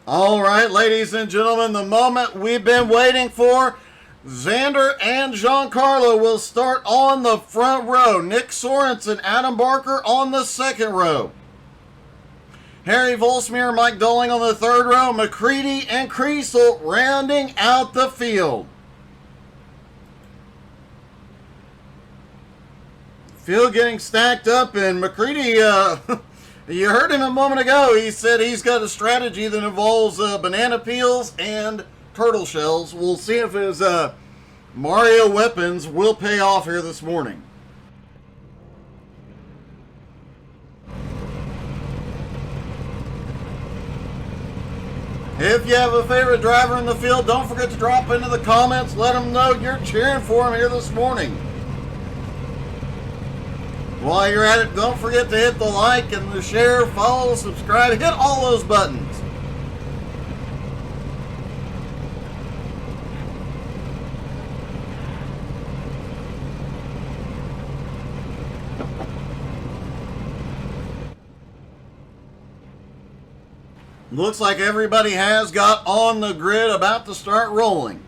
All right, ladies and gentlemen, the moment we've been waiting for. Xander and Giancarlo will start on the front row. Nick Sorensen, Adam Barker on the second row. Harry Volsmir, Mike Dolling on the third row. McCready and Kriesel rounding out the field. Field getting stacked up, and McCready, you heard him a moment ago. He said he's got a strategy that involves banana peels and turtle shells. We'll see if his Mario weapons will pay off here this morning. If you have a favorite driver in the field, don't forget to drop into the comments. Let them know you're cheering for him here this morning. While you're at it, don't forget to hit the like and the share, follow, subscribe, hit all those buttons. Looks like everybody has got on the grid, about to start rolling.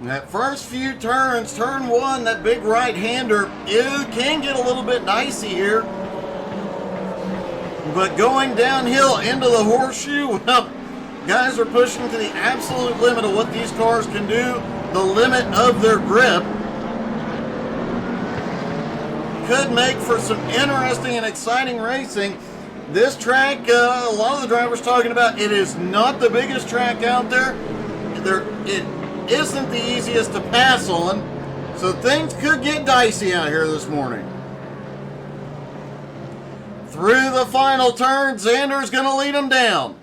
That first few turns, turn one, that big right-hander, it can get a little bit dicey here. But going downhill into the horseshoe, well, guys are pushing to the absolute limit of what these cars can do, the limit of their grip. Could make for some interesting and exciting racing. This track, a lot of the drivers talking about, it is not the biggest track out there. It isn't the easiest to pass on, so things could get dicey out here this morning. Through the final turn, Xander's going to lead them down.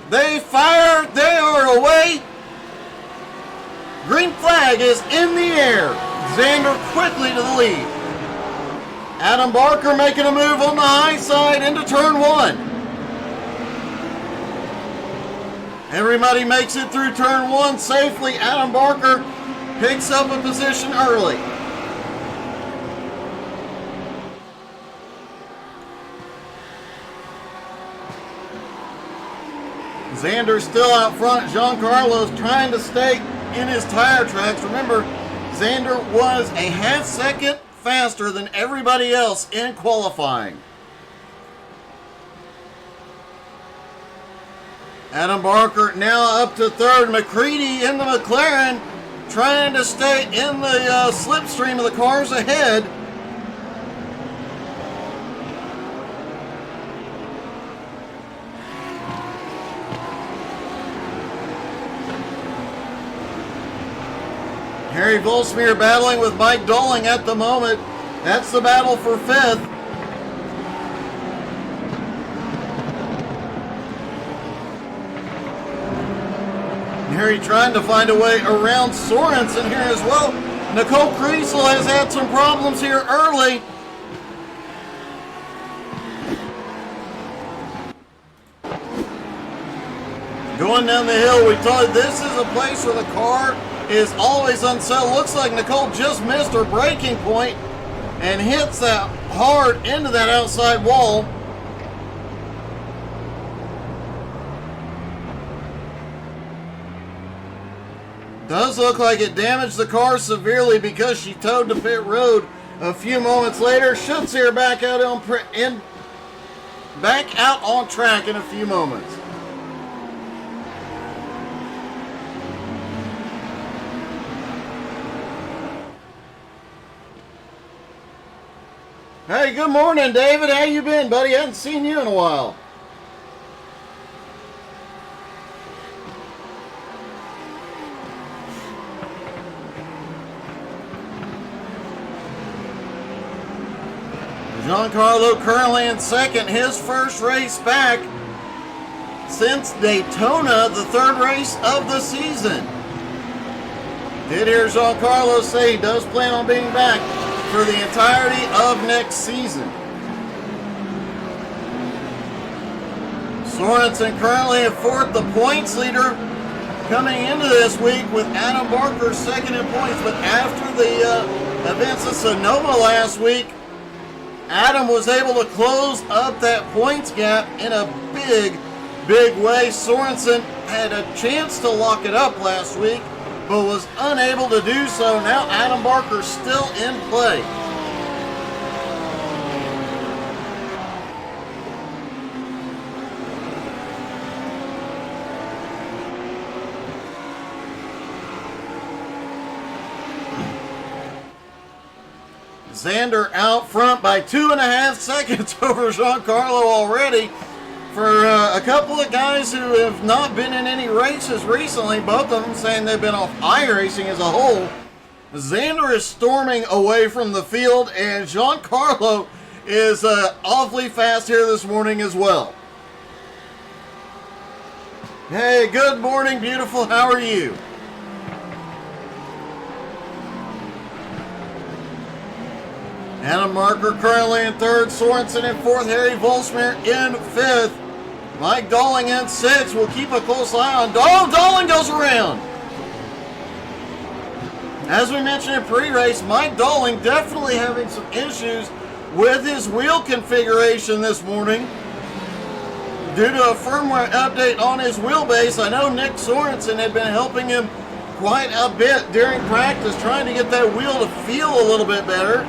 They fire, they are away. Green flag is in the air. Xander quickly to the lead. Adam Barker making a move on the high side into turn one. Everybody makes it through turn one safely. Adam Barker picks up a position early. Xander's still out front. Giancarlo's trying to stay in his tire tracks. Remember, Xander was a half second faster than everybody else in qualifying. Adam Barker now up to third. McCready in the McLaren trying to stay in the slipstream of the cars ahead. Harry Volsmir battling with Mike Dolling at the moment. That's the battle for fifth. Harry trying to find a way around Sorensen here as well. Nicole Kriesel has had some problems here early. Going down the hill, we told you this is a place where the car is always unsettled. Looks like Nicole just missed her braking point and hits that hard into that outside wall. Does look like it damaged the car severely because she towed to pit road a few moments later. Should see her back out on track in a few moments. Hey, good morning, David. How you been, buddy? I haven't seen you in a while. Giancarlo currently in second, his first race back since Daytona, the third race of the season. Did hear Giancarlo say he does plan on being back for the entirety of next season. Sorensen currently in fourth, the points leader coming into this week with Adam Barker second in points, but after the events at Sonoma last week, Adam was able to close up that points gap in a big way. Sorensen had a chance to lock it up last week, but was unable to do so. Now Adam Barker still in play. Xander out front by 2.5 seconds over Giancarlo already. For a couple of guys who have not been in any races recently, both of them saying they've been off iRacing as a whole, Xander is storming away from the field, and Giancarlo is awfully fast here this morning as well. Hey, good morning, beautiful. How are you? Adam Barker currently in third, Sorensen in fourth, Harry Volsmere in fifth. Mike Dolling in sixth. We'll keep a close eye on Dolling goes around. As we mentioned in pre-race, Mike Dolling definitely having some issues with his wheel configuration this morning due to a firmware update on his wheelbase. I know Nick Sorensen had been helping him quite a bit during practice, trying to get that wheel to feel a little bit better.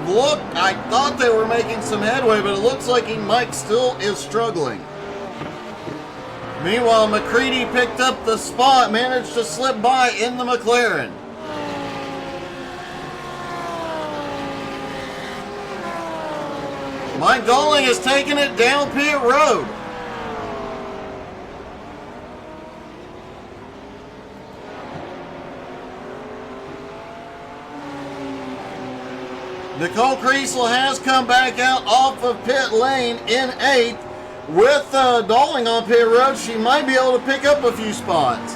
Look, I thought they were making some headway, but it looks like Mike still is struggling. Meanwhile, McCready picked up the spot, managed to slip by in the McLaren. Mike Dolling is taking it down pit road. Nicole Kriesel has come back out off of pit lane in 8th. With Dolling on pit road, she might be able to pick up a few spots.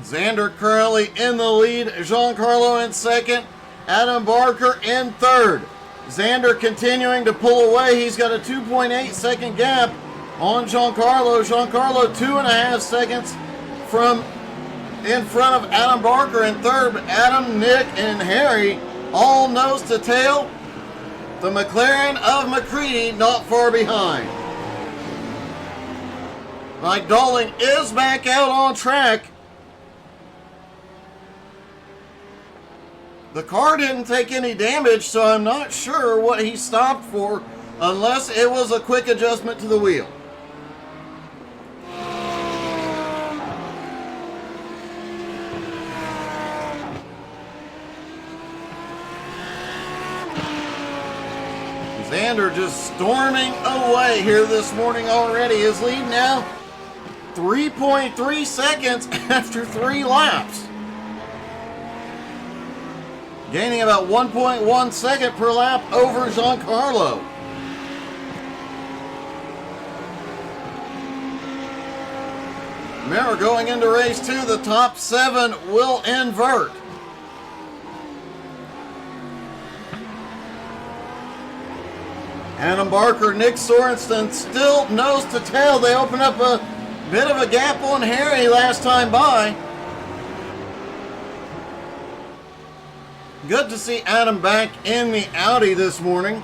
Xander currently in the lead. Giancarlo in second. Adam Barker in third. Xander continuing to pull away. He's got a 2.8 second gap on Giancarlo. Giancarlo 2.5 seconds from in front of Adam Barker in third, but Adam, Nick, and Harry all nose to tail. The McLaren of McCready not far behind. Mike Dolling is back out on track. The car didn't take any damage, so I'm not sure what he stopped for, unless it was a quick adjustment to the wheel. Xander just storming away here this morning already. His lead now 3.3 seconds after 3 laps. Gaining about 1.1 second per lap over Giancarlo. Remember, going into race 2, the top 7 will invert. Adam Barker, Nick Sorensen still nose to tail. They open up a bit of a gap on Harry last time by. Good to see Adam back in the Audi this morning.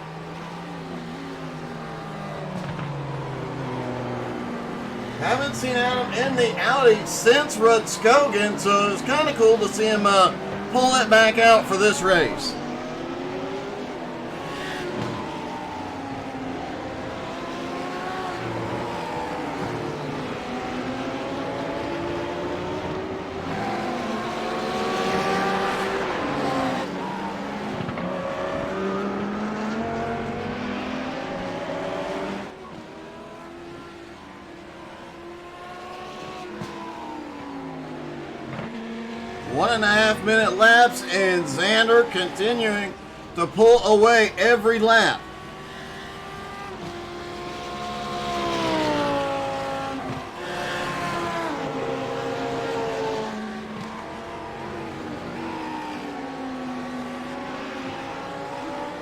Haven't seen Adam in the Audi since Rudskogen, so it's kind of cool to see him pull it back out for this race. One and a half minute laps, and Xander continuing to pull away every lap.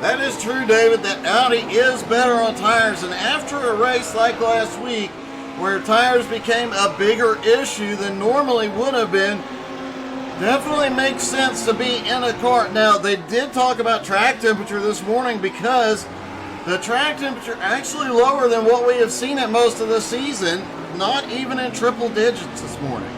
That is true, David, that Audi is better on tires. And after a race like last week, where tires became a bigger issue than normally would have been, definitely makes sense to be in a car. Now, they did talk about track temperature this morning because the track temperature actually lower than what we have seen at most of the season, not even in triple digits this morning.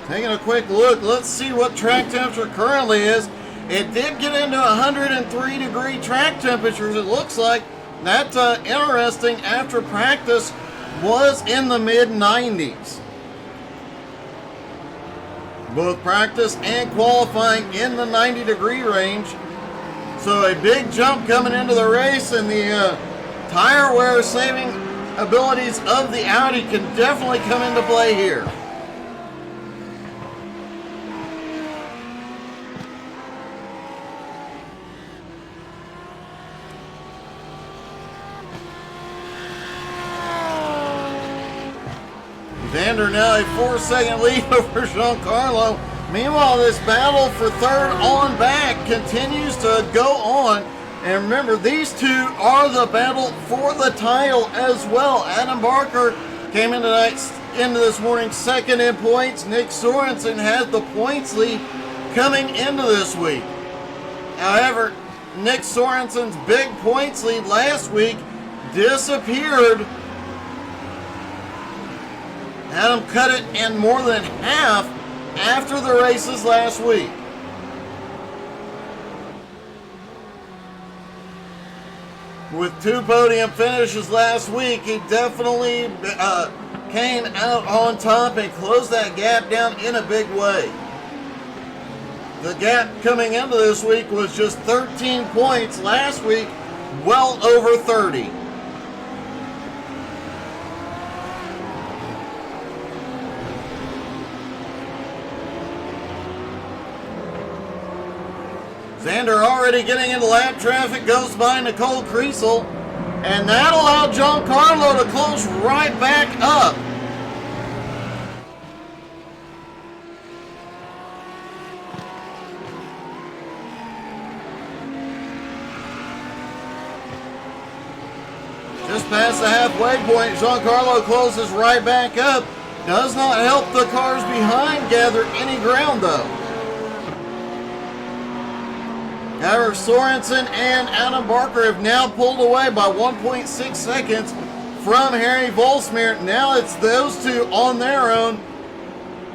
Taking a quick look, let's see what track temperature currently is. It did get into 103 degree track temperatures, it looks like. That's interesting. After practice was in the mid-90s. Both practice and qualifying in the 90 degree range. So a big jump coming into the race, and the tire wear saving abilities of the Audi can definitely come into play here. Xander now a 4-second lead over Giancarlo. Meanwhile, this battle for third on back continues to go on. And remember, these two are the battle for the title as well. Adam Barker came into this morning second in points. Nick Sorensen has the points lead coming into this week. However, Nick Sorensen's big points lead last week disappeared. Adam cut it in more than half after the races last week. With 2 podium finishes last week, he definitely came out on top and closed that gap down in a big way. The gap coming into this week was just 13 points. Last week, well over 30. Xander already getting into lap traffic, goes by Nicole Kriesel, and that allowed Giancarlo to close right back up. Just past the halfway point, Giancarlo closes right back up. Does not help the cars behind gather any ground though. However, Sorensen and Adam Barker have now pulled away by 1.6 seconds from Harry Volsmeer. Now it's those two on their own.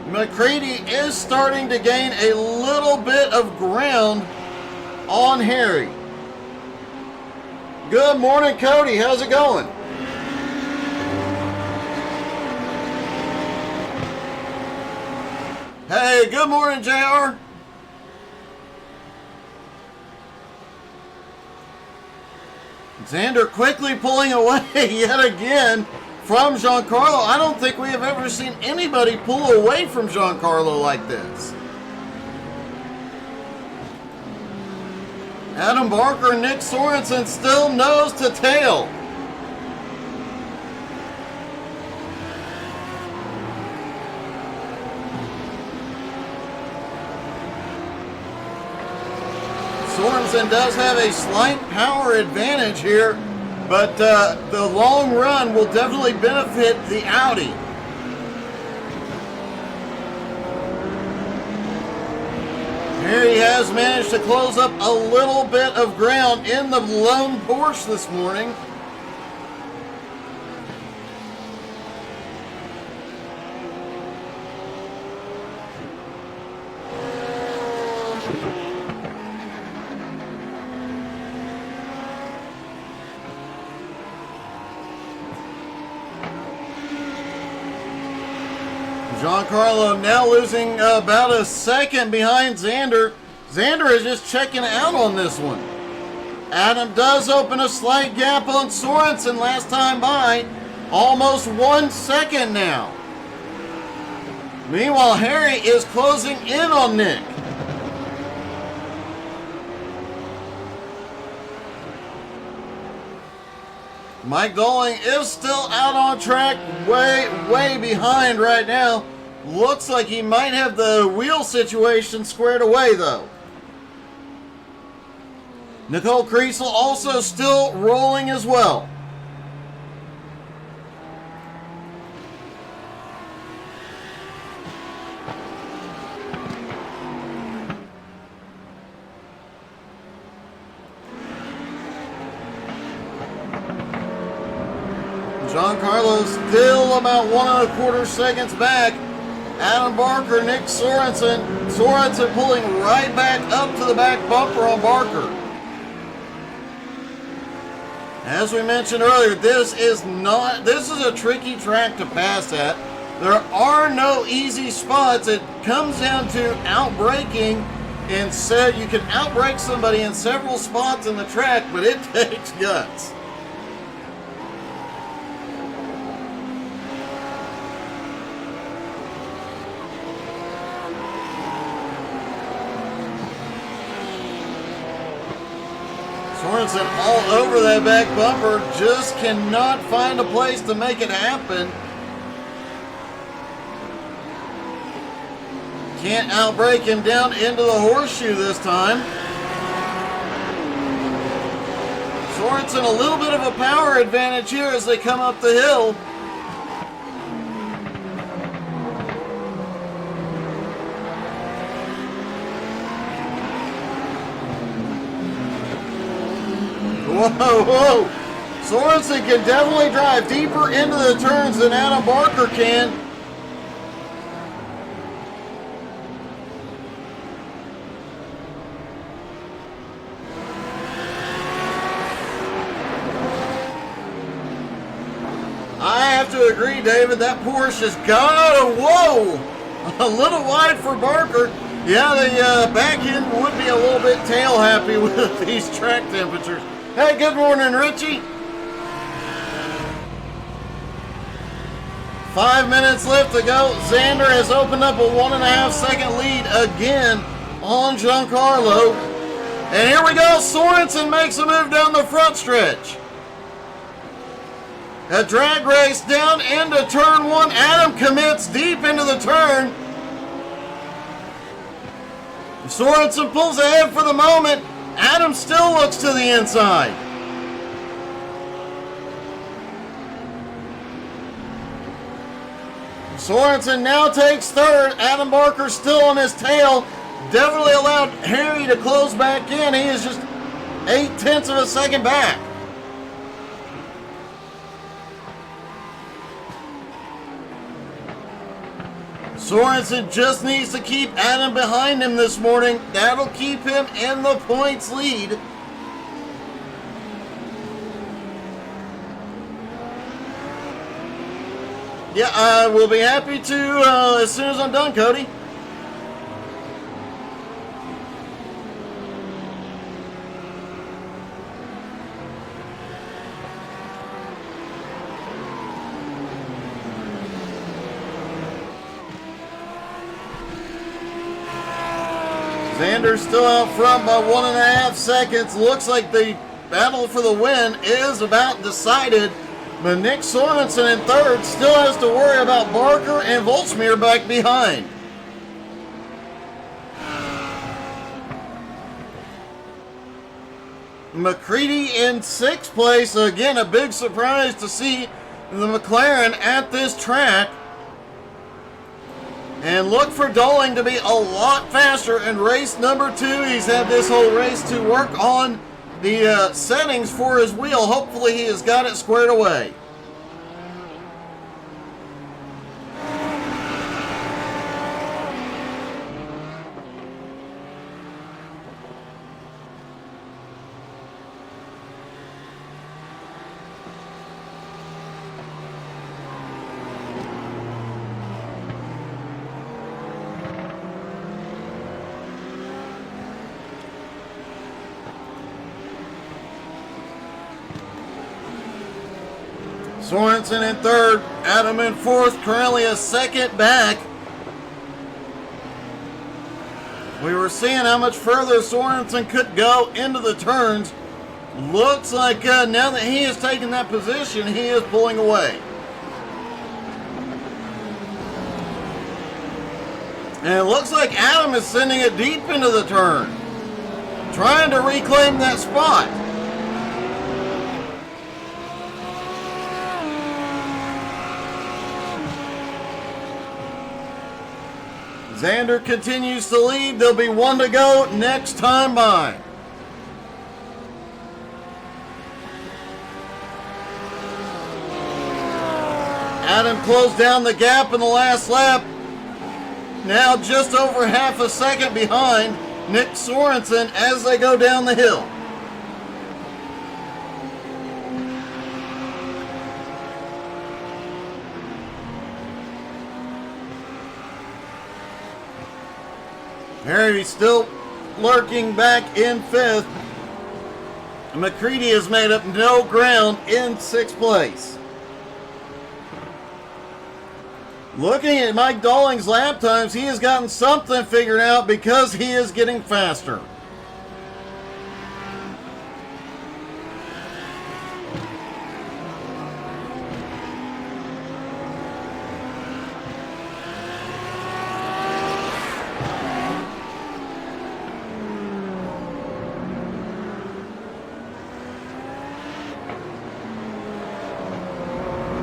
McCready is starting to gain a little bit of ground on Harry. Good morning, Cody. How's it going? Hey, good morning, JR. Xander quickly pulling away yet again from Giancarlo. I don't think we have ever seen anybody pull away from Giancarlo like this. Adam Barker and Nick Sorensen still nose to tail. Sorensen does have a slight power advantage here, but the long run will definitely benefit the Audi. Harry has managed to close up a little bit of ground in the lone Porsche this morning. Giancarlo now losing about a second behind Xander. Xander is just checking out on this one. Adam does open a slight gap on Sorensen last time by. Almost 1 second now. Meanwhile, Harry is closing in on Nick. Mike Dolling is still out on track, way behind right now. Looks like he might have the wheel situation squared away, though. Nicole Kriesel also still rolling as well. Giancarlo still about 1 1/4 seconds back. Adam Barker, Nick Sorensen. Sorensen pulling right back up to the back bumper on Barker. As we mentioned earlier, this is a tricky track to pass at. There are no easy spots. It comes down to outbraking, and said you can outbrake somebody in several spots in the track, but it takes guts. Sorensen all over that back bumper, just cannot find a place to make it happen. Can't outbrake him down into the horseshoe this time. Sorensen a little bit of a power advantage here as they come up the hill. Whoa. Sorensen can definitely drive deeper into the turns than Adam Barker can. I have to agree, David, that Porsche has got a little wide for Barker. Yeah, the back end would be a little bit tail happy with these track temperatures. Hey, good morning, Richie. 5 minutes left to go. Xander has opened up a 1.5 second lead again on Giancarlo. And here we go. Sorensen makes a move down the front stretch. A drag race down into turn one. Adam commits deep into the turn. Sorensen pulls ahead for the moment. Adam still looks to the inside. Sorensen now takes third. Adam Barker still on his tail. Definitely allowed Harry to close back in. He is just 0.8 of a second back. Sorensen just needs to keep Adam behind him this morning. That'll keep him in the points lead. Yeah, I will be happy to as soon as I'm done, Cody. Xander's still out front by 1.5 seconds. Looks like the battle for the win is about decided. But Nick Sorensen in third still has to worry about Barker and Volsmeer back behind. McCready in sixth place. Again, a big surprise to see the McLaren at this track. And look for Dolling to be a lot faster in race number 2. He's had this whole race to work on the settings for his wheel. Hopefully he has got it squared away. Sorensen in third, Adam in fourth, currently a second back. We were seeing how much further Sorensen could go into the turns. Looks like now that he has taken that position, he is pulling away. And it looks like Adam is sending it deep into the turn, trying to reclaim that spot. Xander continues to lead. There'll be one to go next time by. Adam closed down the gap in the last lap. Now just over half a second behind Nick Sorensen as they go down the hill. Harry still lurking back in fifth. McCready has made up no ground in sixth place. Looking at Mike Dalling's lap times, he has gotten something figured out because he is getting faster.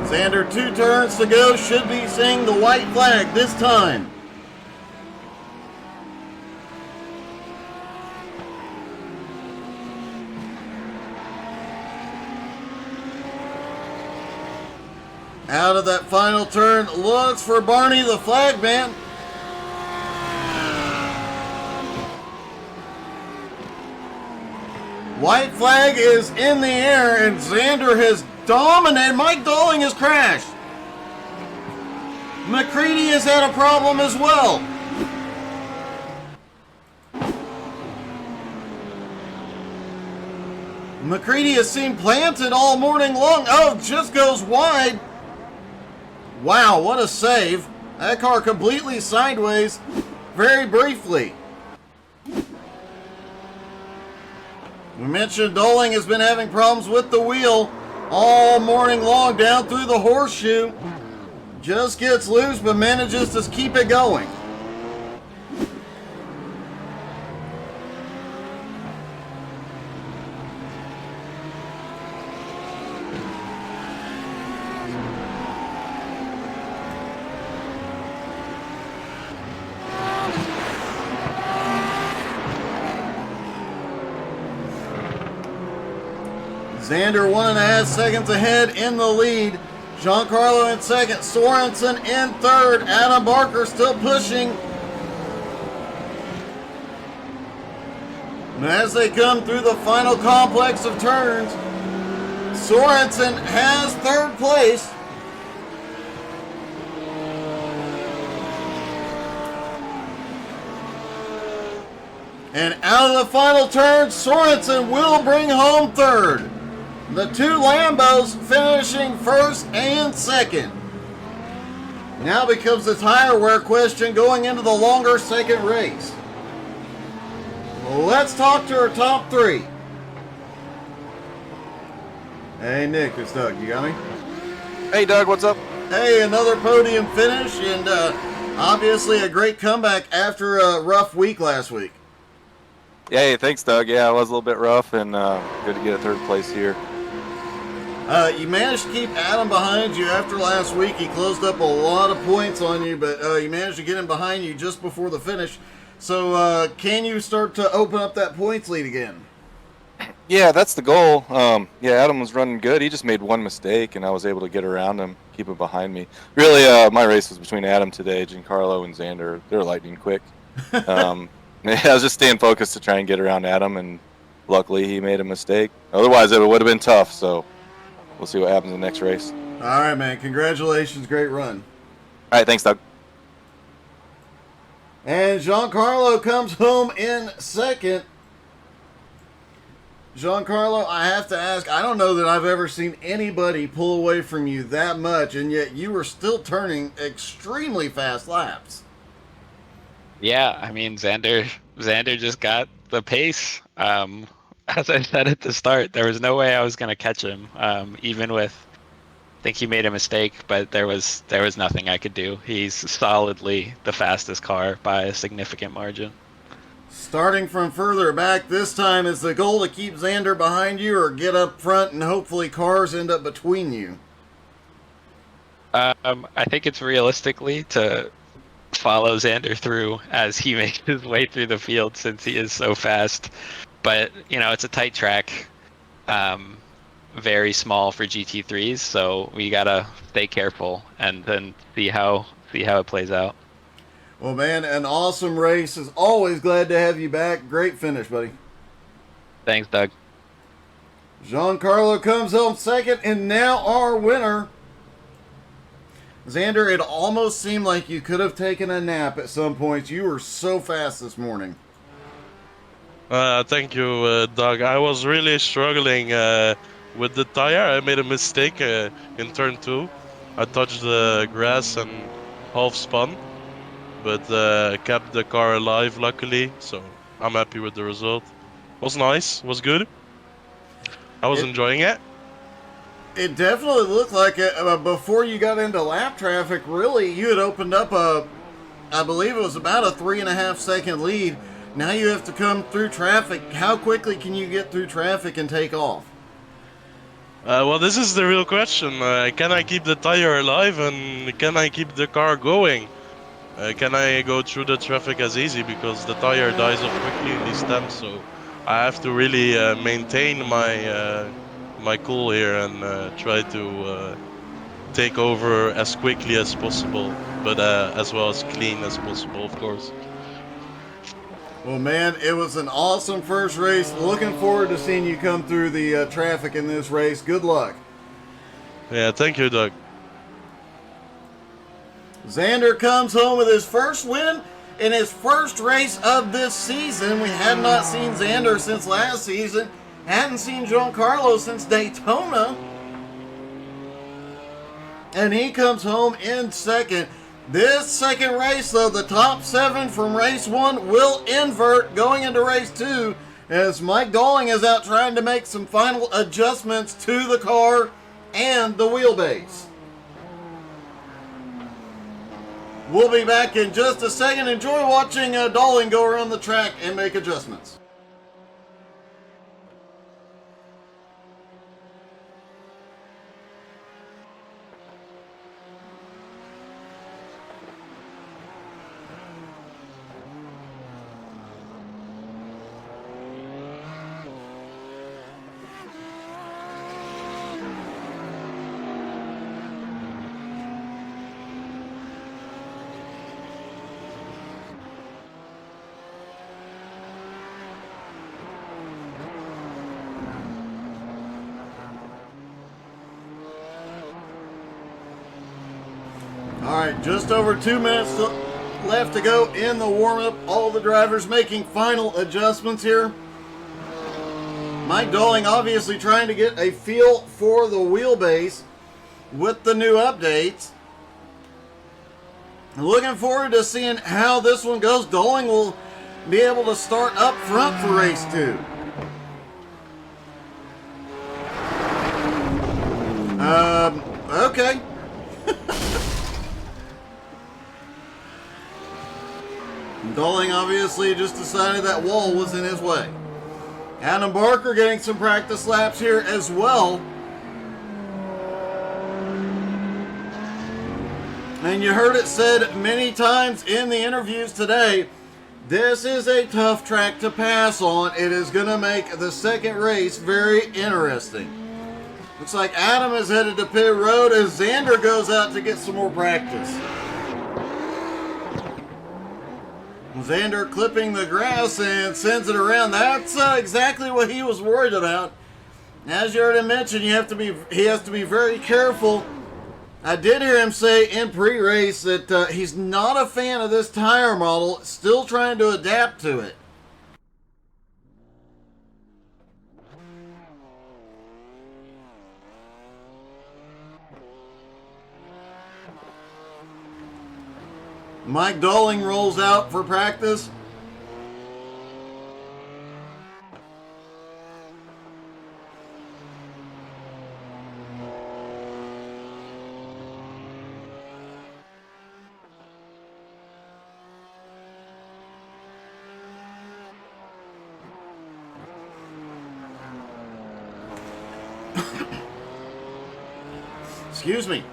Xander, 2 turns to go, should be seeing the white flag this time. Out of that final turn, looks for Barney the flag man. White flag is in the air and Xander has dominated. Mike Dalling has crashed. McCready has had a problem as well. McCready has seen planted all morning long. Oh, just goes wide. Wow, what a save. That car completely sideways very briefly. We mentioned Doling has been having problems with the wheel all morning long down through the horseshoe. Just gets loose but manages to keep it going. Xander 1.5 seconds ahead in the lead. Giancarlo in second. Sorensen in third. Adam Barker still pushing. And as they come through the final complex of turns, Sorensen has third place. And out of the final turn, Sorensen will bring home third. The 2 Lambos finishing first and second. Now becomes the tire wear question going into the longer second race. Let's talk to our top 3. Hey Nick, it's Doug. You got me? Hey Doug, what's up? Hey, another podium finish and obviously a great comeback after a rough week last week. Yeah, hey, thanks Doug. Yeah, it was a little bit rough and good to get a third place here. You managed to keep Adam behind you after last week. He closed up a lot of points on you, but you managed to get him behind you just before the finish. So can you start to open up that points lead again? Yeah, that's the goal. Yeah, Adam was running good. He just made one mistake, and I was able to get around him, keep him behind me. Really, my race was between Adam today, Giancarlo, and Xander. They're lightning quick. I was just staying focused to try and get around Adam, and luckily he made a mistake. Otherwise, it would have been tough, so we'll see what happens in the next race. All right, man. Congratulations. Great run. All right, thanks, Doug. And Giancarlo comes home in second. Giancarlo, I have to ask, I don't know that I've ever seen anybody pull away from you that much, and yet you were still turning extremely fast laps. Yeah, I mean, Xander just got the pace. as I said at the start, there was no way I was going to catch him. Even with, I think he made a mistake, but there was nothing I could do. He's solidly the fastest car by a significant margin. Starting from further back, this time is the goal to keep Xander behind you or get up front and hopefully cars end up between you? I think it's realistically to follow Xander through as he makes his way through the field since he is so fast. But it's a tight track, um, very small for GT3s, so we gotta stay careful and then see how it plays out. Well, man, an awesome race. Is always glad to have you back. Great finish, buddy. Thanks, Doug. Giancarlo comes home second, and now our winner. Xander, it almost seemed like you could have taken a nap at some points. You were so fast this morning. Thank you, Doug. I was really struggling with the tire. I made a mistake in turn 2. I touched the grass and half spun, but kept the car alive, luckily. So I'm happy with the result. Was nice. Was good. I was enjoying it. It definitely looked like it before you got into lap traffic. Really, you had opened up I believe it was about a 3.5-second lead. Now you have to come through traffic. How quickly can you get through traffic and take off? Well, this is the real question. Can I keep the tire alive and can I keep the car going? Can I go through the traffic as easy because the tire dies off quickly in these temps? So I have to really maintain my cool here and try to take over as quickly as possible, but as well as clean as possible, of course. Well, man, it was an awesome first race. Looking forward to seeing you come through the traffic in this race. Good luck. Yeah, thank you, Doug. Xander comes home with his first win in his first race of this season. We had not seen Xander since last season. Hadn't seen Giancarlo since Daytona. And he comes home in second. This second race, though, the top 7 from race 1 will invert going into race 2 as Mike Dowling is out trying to make some final adjustments to the car and the wheelbase. We'll be back in just a second. Enjoy watching Dowling go around the track and make adjustments. Alright, just over 2 minutes left to go in the warm-up. All the drivers making final adjustments here. Mike Dowling obviously trying to get a feel for the wheelbase with the new updates. Looking forward to seeing how this one goes. Dowling will be able to start up front for race 2. Okay. Dowling obviously just decided that wall was in his way. Adam Barker getting some practice laps here as well. And you heard it said many times in the interviews today, this is a tough track to pass on. It is going to make the second race very interesting. Looks like Adam is headed to pit road as Xander goes out to get some more practice. Xander clipping the grass and sends it around. That's exactly what he was worried about. As you heard him mention, he has to be very careful. I did hear him say in pre-race that he's not a fan of this tire model, still trying to adapt to it. Mike Dowling rolls out for practice. Excuse me.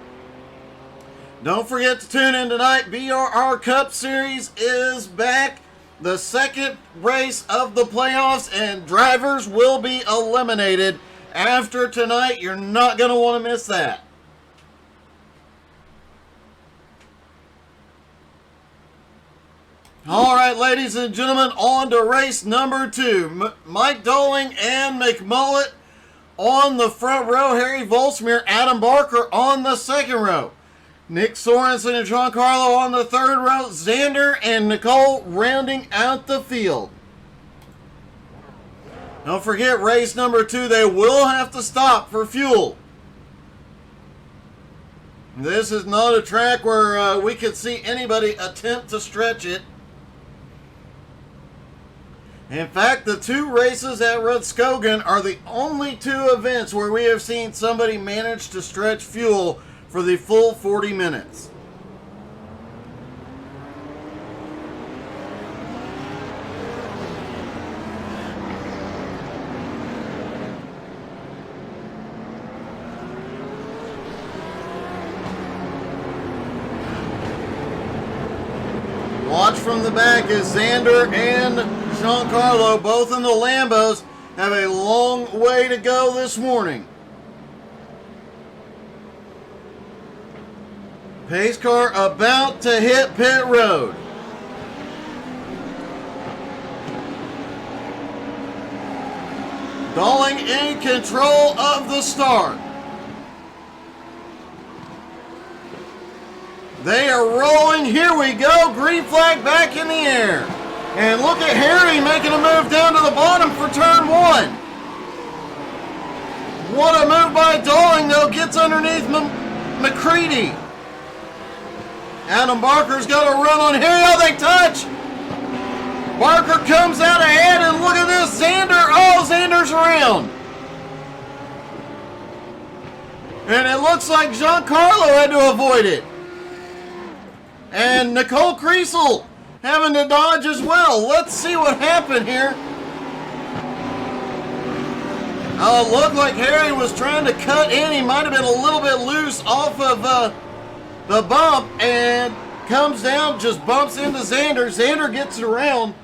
Don't forget to tune in tonight. BRR Cup Series is back. The second race of the playoffs, and drivers will be eliminated after tonight. You're not going to want to miss that. All right, ladies and gentlemen, on to race number 2. Mike Doling and McMullet on the front row. Harry Volsmere, Adam Barker on the second row. Nick Sorensen and Giancarlo on the third row. Xander and Nicole rounding out the field. Don't forget, race number 2, they will have to stop for fuel. This is not a track where we could see anybody attempt to stretch it. In fact, the 2 races at Rudskogen are the only 2 events where we have seen somebody manage to stretch fuel for the full 40 minutes. Watch from the back as Xander and Giancarlo, both in the Lambos, have a long way to go this morning. Pace car about to hit pit road. Doling in control of the start. They are rolling. Here we go. Green flag back in the air. And look at Harry making a move down to the bottom for turn 1. What a move by Doling, though. Gets underneath McCready. Adam Barker's got a run on Harry. Oh, they touch. Barker comes out ahead, and look at this. Xander. Oh, Xander's around. And it looks like Giancarlo had to avoid it. And Nicole Kriesel having to dodge as well. Let's see what happened here. Oh, it looked like Harry was trying to cut in. He might have been a little bit loose off of the bump and comes down, just bumps into Xander. Xander gets it around.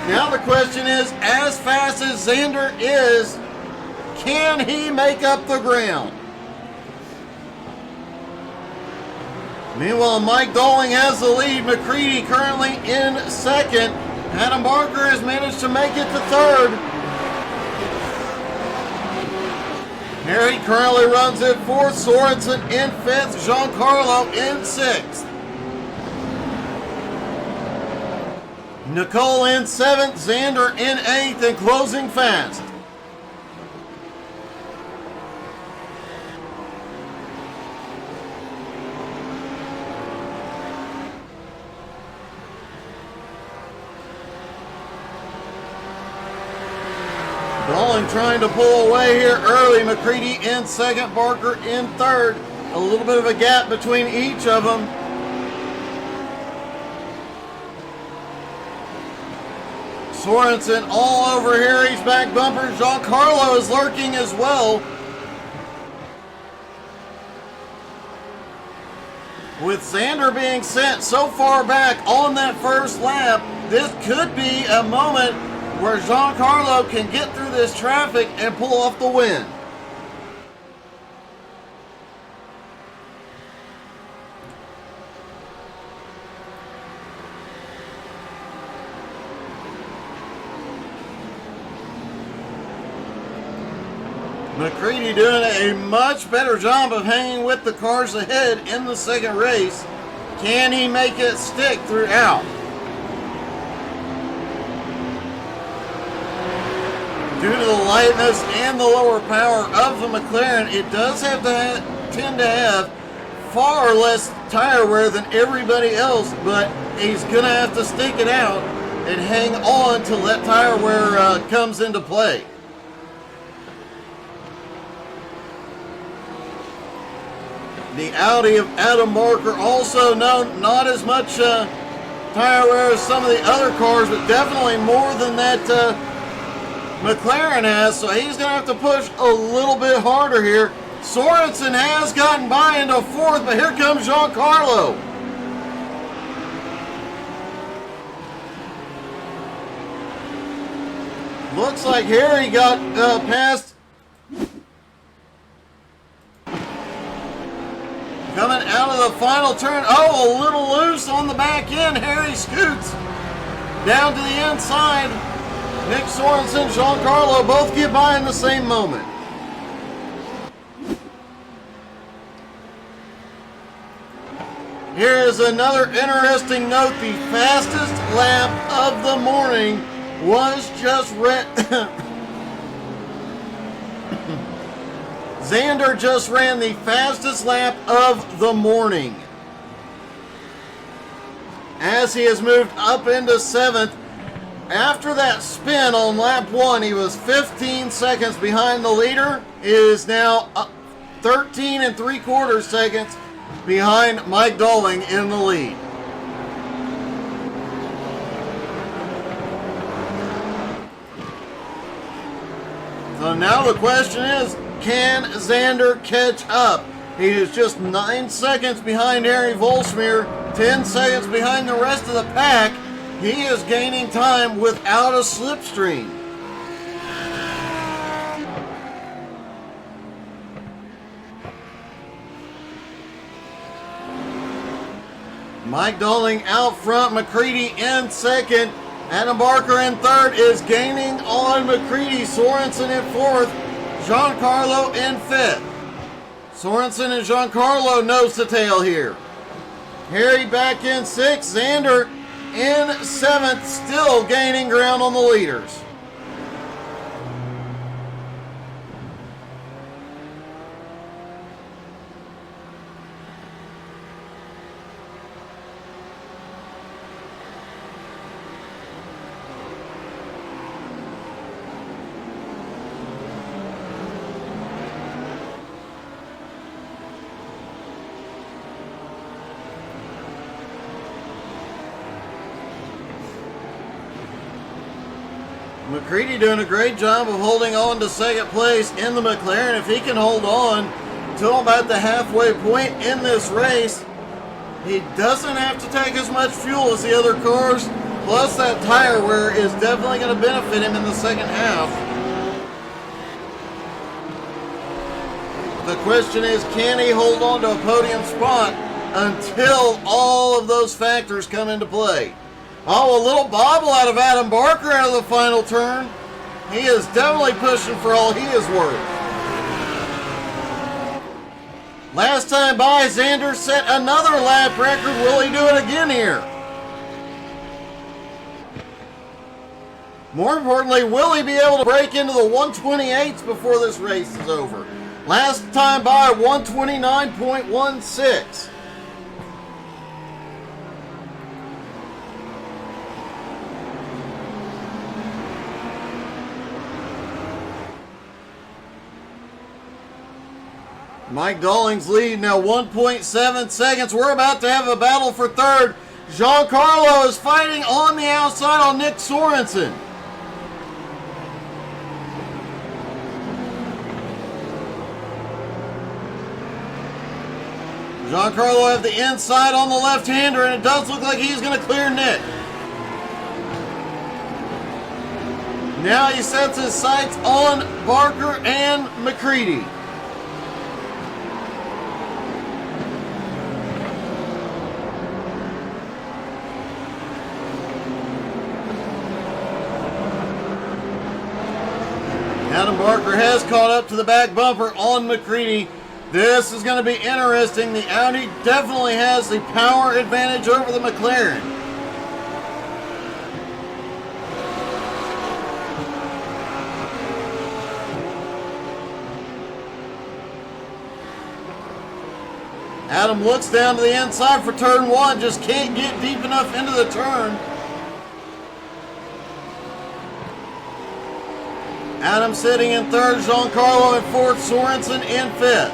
Now the question is, as fast as Xander is, can he make up the ground? Meanwhile, Mike Doling has the lead. McCready currently in second. Adam Barker has managed to make it to third. Harry currently runs in fourth. Sorensen in fifth. Giancarlo in sixth. Nicole in seventh. Xander in eighth and closing fast. Doling trying to pull away here early. McCready in second, Barker in third. A little bit of a gap between each of them. Sorensen all over Harry's back bumper. Giancarlo is lurking as well. With Xander being sent so far back on that first lap, this could be a moment where Giancarlo can get through this traffic and pull off the win. McCready doing a much better job of hanging with the cars ahead in the second race. Can he make it stick throughout? Due to the lightness and the lower power of the McLaren, it does have to tend to have far less tire wear than everybody else, but he's going to have to stick it out and hang on till that tire wear comes into play. The Audi of Adam Barker, also known not as much tire wear as some of the other cars, but definitely more than that McLaren has, so he's going to have to push a little bit harder here. Sorensen has gotten by into fourth, but here comes Giancarlo. Looks like Harry got past. Coming out of the final turn. Oh, a little loose on the back end. Harry scoots down to the inside. Nick Sorensen, Giancarlo both get by in the same moment. Here is another interesting note. The fastest lap of the morning was just Xander just ran the fastest lap of the morning, as he has moved up into 7th. After that spin on lap 1, he was 15 seconds behind the leader. He is now 13 3/4 seconds behind Mike Dowling in the lead. So now the question is, can Xander catch up? He is just 9 seconds behind Harry Volsmeer, 10 seconds behind the rest of the pack. He is gaining time without a slipstream. Mike Dowling out front, McCready in second. Adam Barker in third is gaining on McCready. Sorensen in fourth. Giancarlo in fifth. Sorensen and Giancarlo nose to tail here. Harry back in sixth. Xander in seventh, still gaining ground on the leaders. McCready doing a great job of holding on to second place in the McLaren. If he can hold on till about the halfway point in this race, he doesn't have to take as much fuel as the other cars. Plus that tire wear is definitely going to benefit him in the second half. The question is, can he hold on to a podium spot until all of those factors come into play? Oh, a little bobble out of Adam Barker out of the final turn. He is definitely pushing for all he is worth. Last time by, Xander set another lap record. Will he do it again here? More importantly, will he be able to break into the 128s before this race is over? Last time by, 129.16. Mike Dowling's lead now 1.7 seconds. We're about to have a battle for third. Giancarlo is fighting on the outside on Nick Sorensen. Giancarlo have the inside on the left-hander, and it does look like he's going to clear Nick. Now he sets his sights on Barker and McCready. Adam Barker has caught up to the back bumper on McCready. This is going to be interesting. The Audi definitely has the power advantage over the McLaren. Adam looks down to the inside for turn one, just can't get deep enough into the turn. Adam sitting in third, Giancarlo in fourth, Sorensen in fifth.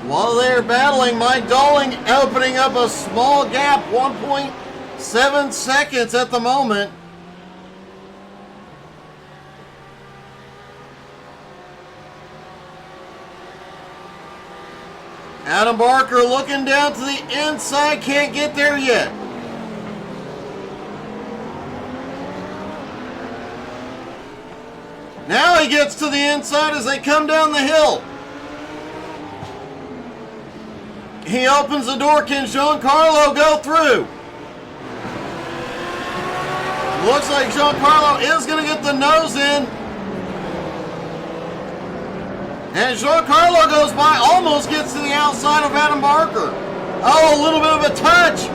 While they're there battling. Mike Dolling opening up a small gap, 1.7 seconds at the moment. Adam Barker looking down to the inside, can't get there yet. Now he gets to the inside as they come down the hill. He opens the door. Can Giancarlo go through? Looks like Giancarlo is going to get the nose in. And Giancarlo goes by, almost gets to the outside of Adam Barker. Oh, a little bit of a touch.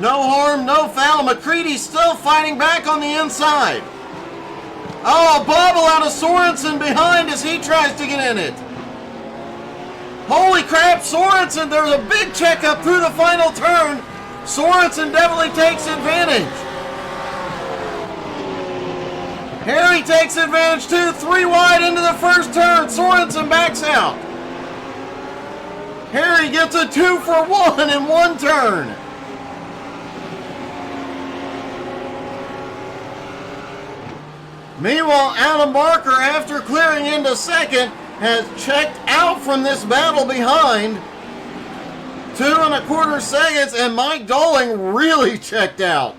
No harm, no foul. McCready still fighting back on the inside. Oh, a bobble out of Sorensen behind as he tries to get in it. Holy crap, Sorensen, there's a big checkup through the final turn. Sorensen definitely takes advantage. Harry takes advantage too, 3 wide into the first turn. Sorensen backs out. Harry gets a 2 for 1 in one turn. Meanwhile, Adam Barker, after clearing into second, has checked out from this battle behind. 2 1/4 seconds, and Mike Dolling really checked out.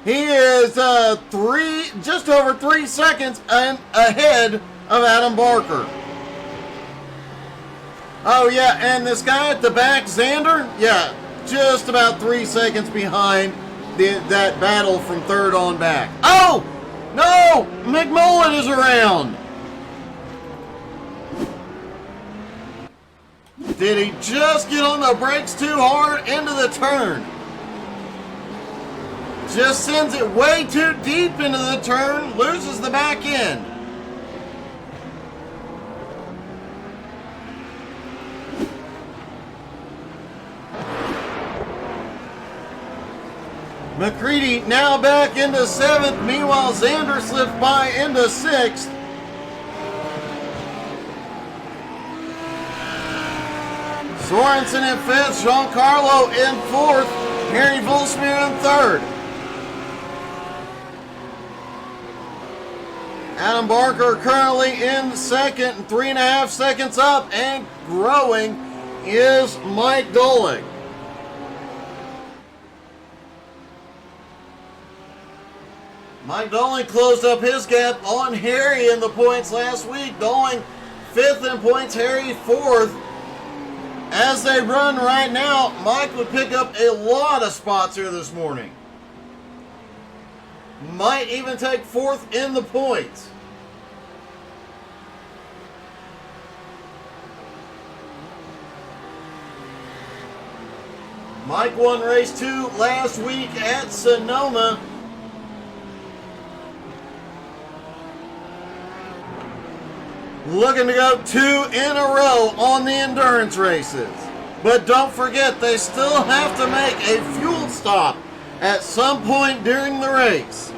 He is just over 3 seconds ahead of Adam Barker. Oh yeah, and this guy at the back, Xander, yeah, just about 3 seconds behind that battle from third on back. Oh! No! McMullen is around! Did he just get on the brakes too hard into the turn? Just sends it way too deep into the turn, loses the back end. McCready now back into 7th. Meanwhile, Xander slipped by into 6th. Sorensen in 5th. Giancarlo in 4th. Harry Volsmir in 3rd. Adam Barker currently in 2nd, and 3.5 seconds up and growing is Mike Dolling. Mike Dolling closed up his gap on Harry in the points last week. Dolling 5th in points, Harry 4th. As they run right now, Mike would pick up a lot of spots here this morning. Might even take 4th in the points. Mike won race 2 last week at Sonoma. Looking to go 2 in a row on the endurance races. But don't forget, they still have to make a fuel stop at some point during the race.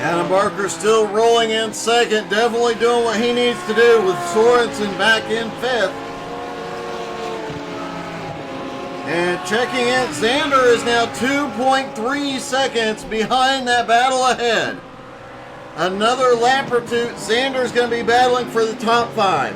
Adam Barker still rolling in 2nd, definitely doing what he needs to do with Sorensen back in 5th. And checking in, Xander is now 2.3 seconds behind that battle ahead. Another lap or 2, Xander's going to be battling for the top 5.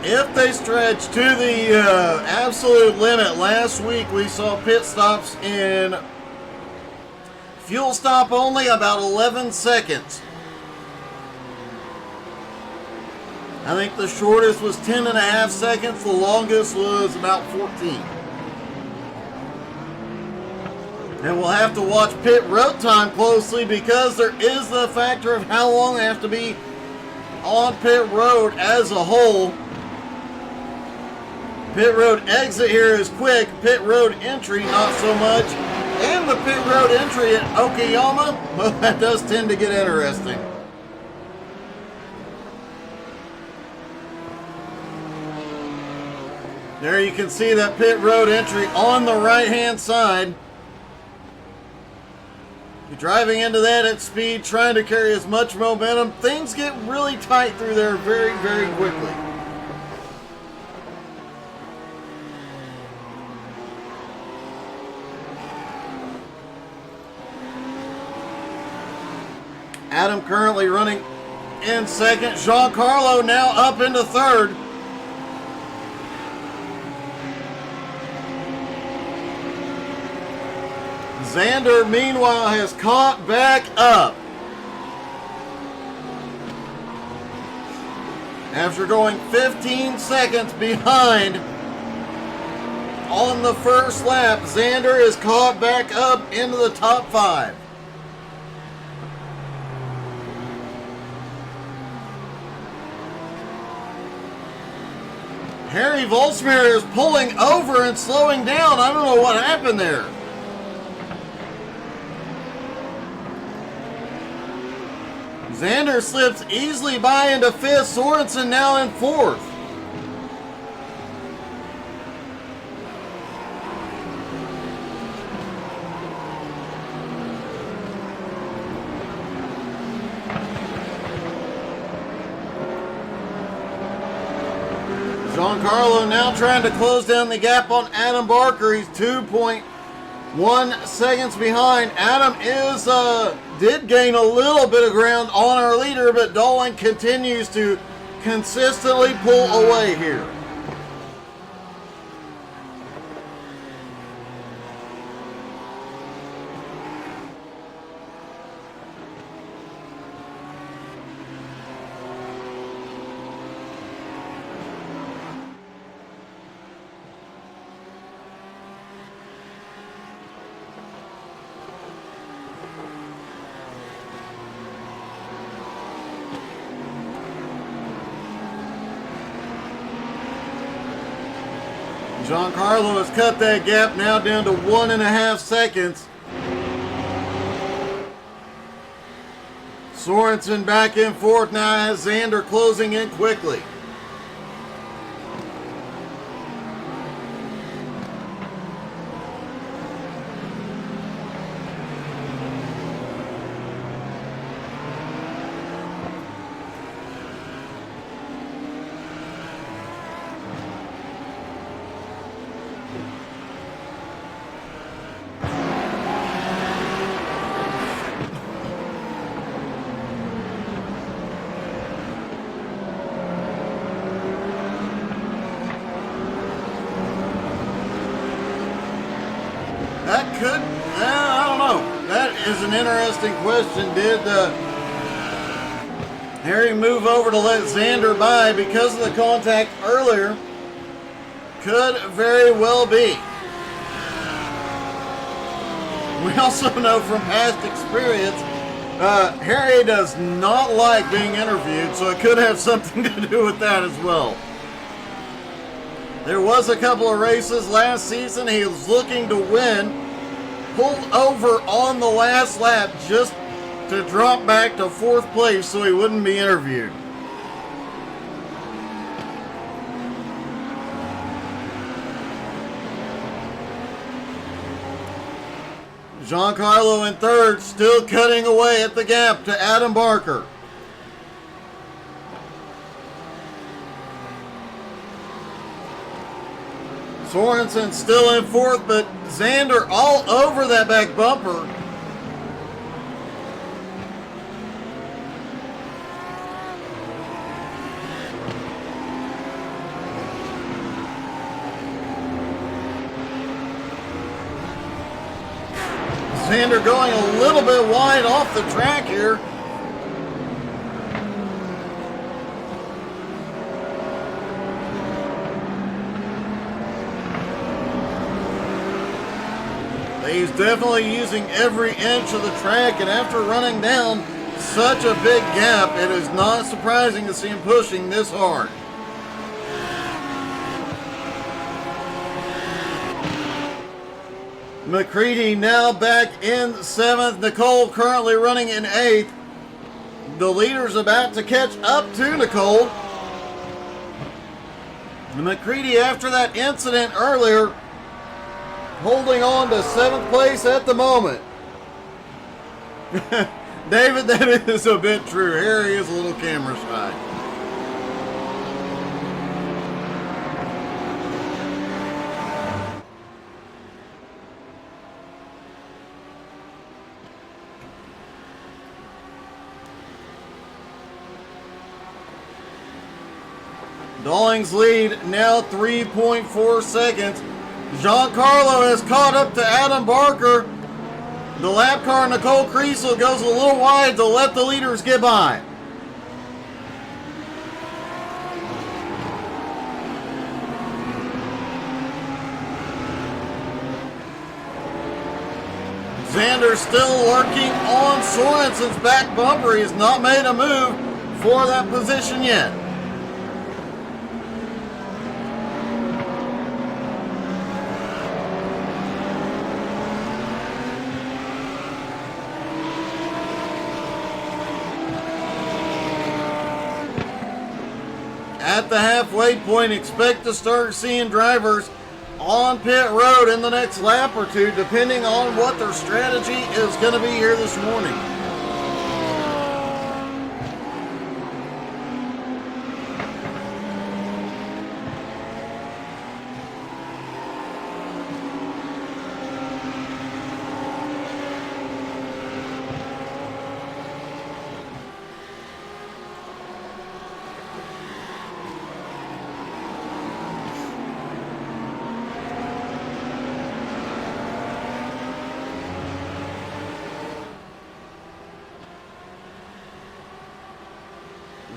If they stretch to the absolute limit, last week we saw pit stops in fuel stop only about 11 seconds. I think the shortest was 10.5 seconds, the longest was about 14. And we'll have to watch pit road time closely because there is the factor of how long they have to be on pit road as a whole. Pit road exit here is quick. Pit road entry, not so much. And the pit road entry at Okayama, well, that does tend to get interesting. There you can see that pit road entry on the right-hand side. You're driving into that at speed, trying to carry as much momentum. Things get really tight through there very, very quickly. Adam currently running in second. Giancarlo now up into third. Xander, meanwhile, has caught back up. After going 15 seconds behind on the first lap, Xander is caught back up into the top 5. Harry Volsmir is pulling over and slowing down. I don't know what happened there. Xander slips easily by into 5th. Sorensen now in 4th. Giancarlo now trying to close down the gap on Adam Barker. He's 2.1 seconds behind. Adam did gain a little bit of ground on our leader, but Dolan continues to consistently pull away here. Giancarlo has cut that gap now down to 1.5 seconds. Sorensen back in 4th now has Xander closing in quickly. That could, I don't know. That is an interesting question. Did Harry move over to let Xander by because of the contact earlier? Could very well be. We also know from past experience, Harry does not like being interviewed, so it could have something to do with that as well. There was a couple of races last season he was looking to win, pulled over on the last lap just to drop back to 4th place so he wouldn't be interviewed. Giancarlo in 3rd, still cutting away at the gap to Adam Barker. Sorensen still in 4th, but Xander all over that back bumper. Xander going a little bit wide off the track here. He's definitely using every inch of the track, and after running down such a big gap, it is not surprising to see him pushing this hard. McCready now back in 7th. Nicole currently running in 8th. The leader's about to catch up to Nicole. McCready, after that incident earlier, holding on to 7th place at the moment. David, that is a bit true. Here he is a little camera shy. Dalling's lead now 3.4 seconds. Giancarlo has caught up to Adam Barker. The lap car, Nicole Creasel, goes a little wide to let the leaders get by. Xander still working on Sorensen's back bumper. He has not made a move for that position yet. At the halfway point, expect to start seeing drivers on pit road in the next lap or two, depending on what their strategy is going to be here this morning.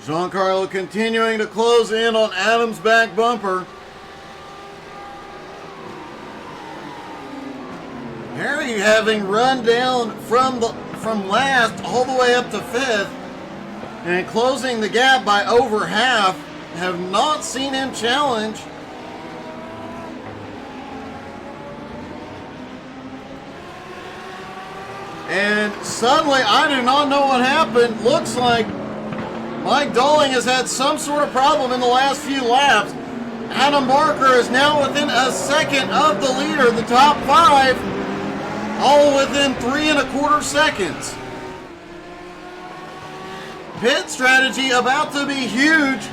Giancarlo continuing to close in on Adam's back bumper. Harry having run down from last all the way up to 5th and closing the gap by over half. Have not seen him challenge. And suddenly, I do not know what happened. Looks like Mike Dalling has had some sort of problem in the last few laps. Adam Barker is now within a second of the leader, the top 5, all within 3.25 seconds. Pit strategy about to be huge.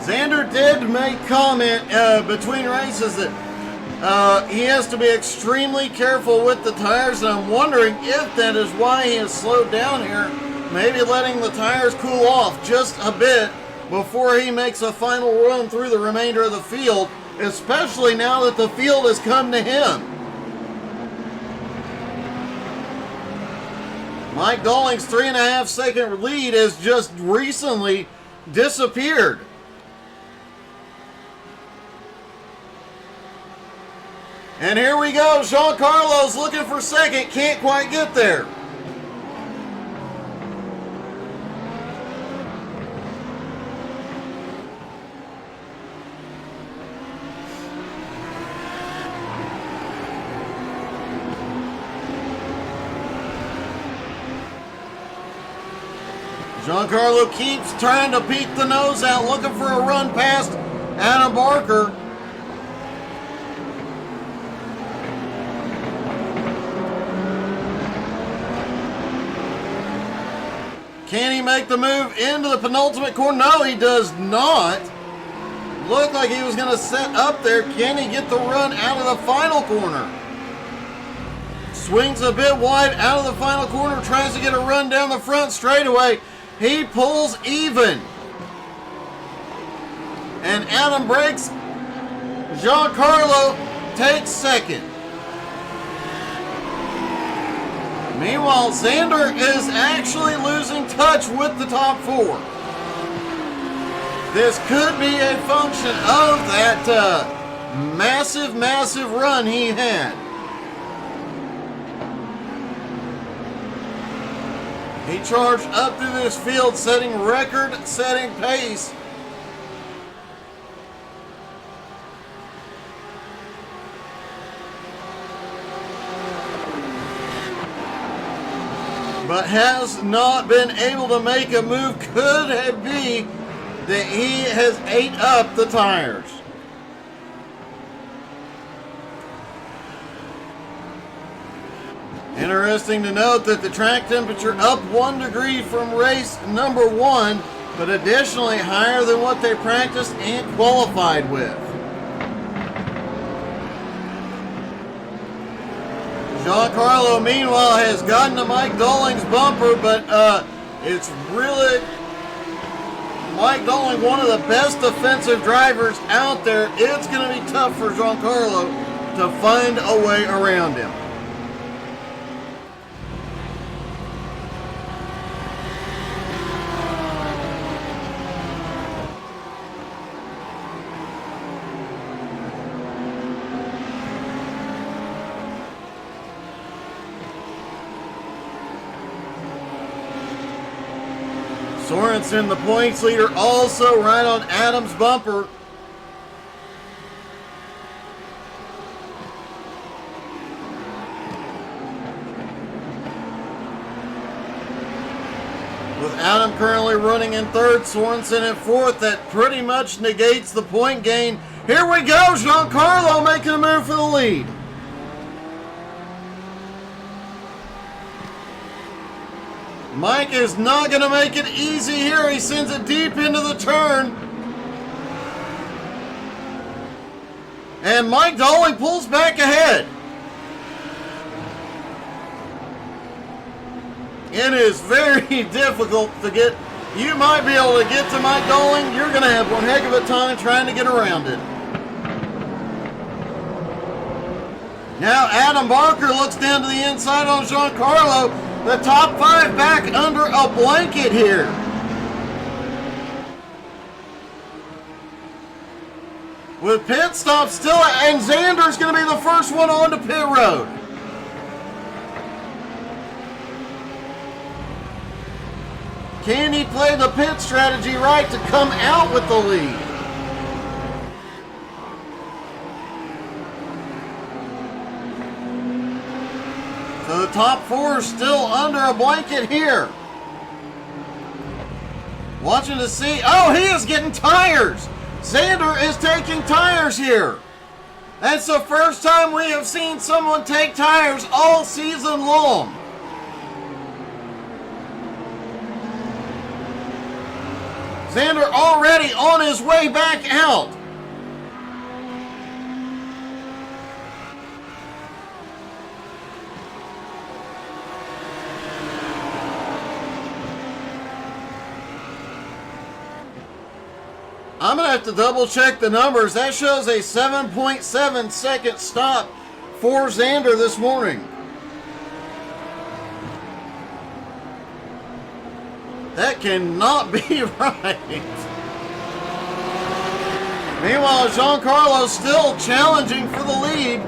Xander did make comment between races that he has to be extremely careful with the tires, and I'm wondering if that is why he has slowed down here, maybe letting the tires cool off just a bit before he makes a final run through the remainder of the field, especially now that the field has come to him. Mike Dalling's 3.5 second lead has just recently disappeared. And here we go. Giancarlo's looking for second. Can't quite get there. Giancarlo keeps trying to peek the nose out, looking for a run past Adam Barker. Can he make the move into the penultimate corner? No, he does not. Looked like he was going to set up there. Can he get the run out of the final corner? Swings a bit wide out of the final corner. Tries to get a run down the front straightaway. He pulls even. And Adam breaks. Giancarlo takes second. Meanwhile, Xander is actually losing touch with the top four. This could be a function of that massive run he had. He charged up through this field, setting record-setting pace. But has not been able to make a move. Could it be that he has ate up the tires? Interesting to note that the track temperature up 1 degree from race number 1, but additionally higher than what they practiced and qualified with. Giancarlo, meanwhile, has gotten to Mike Dolling's bumper, but it's really Mike Dolling, one of the best defensive drivers out there. It's going to be tough for Giancarlo to find a way around him. Sorensen, the points leader, also right on Adam's bumper. With Adam currently running in third, Sorensen in fourth, that pretty much negates the point gain. Here we go, Giancarlo making a move for the lead. Mike is not going to make it easy here. He sends it deep into the turn. And Mike Dolling pulls back ahead. It is very difficult to get. You might be able to get to Mike Dolling. You're going to have one heck of a time trying to get around it. Now Adam Barker looks down to the inside on Giancarlo. The top five back under a blanket here. With pit stop still, and Xander's going to be the first one onto pit road. Can he play the pit strategy right to come out with the lead? So the top four is still under a blanket here. Watching to see. Oh, he is getting tires. Xander is taking tires here. That's the first time we have seen someone take tires all season long. Xander already on his way back out. I'm going to have to double check the numbers. That shows a 7.7 second stop for Xander this morning. That cannot be right. Meanwhile, Giancarlo still challenging for the lead.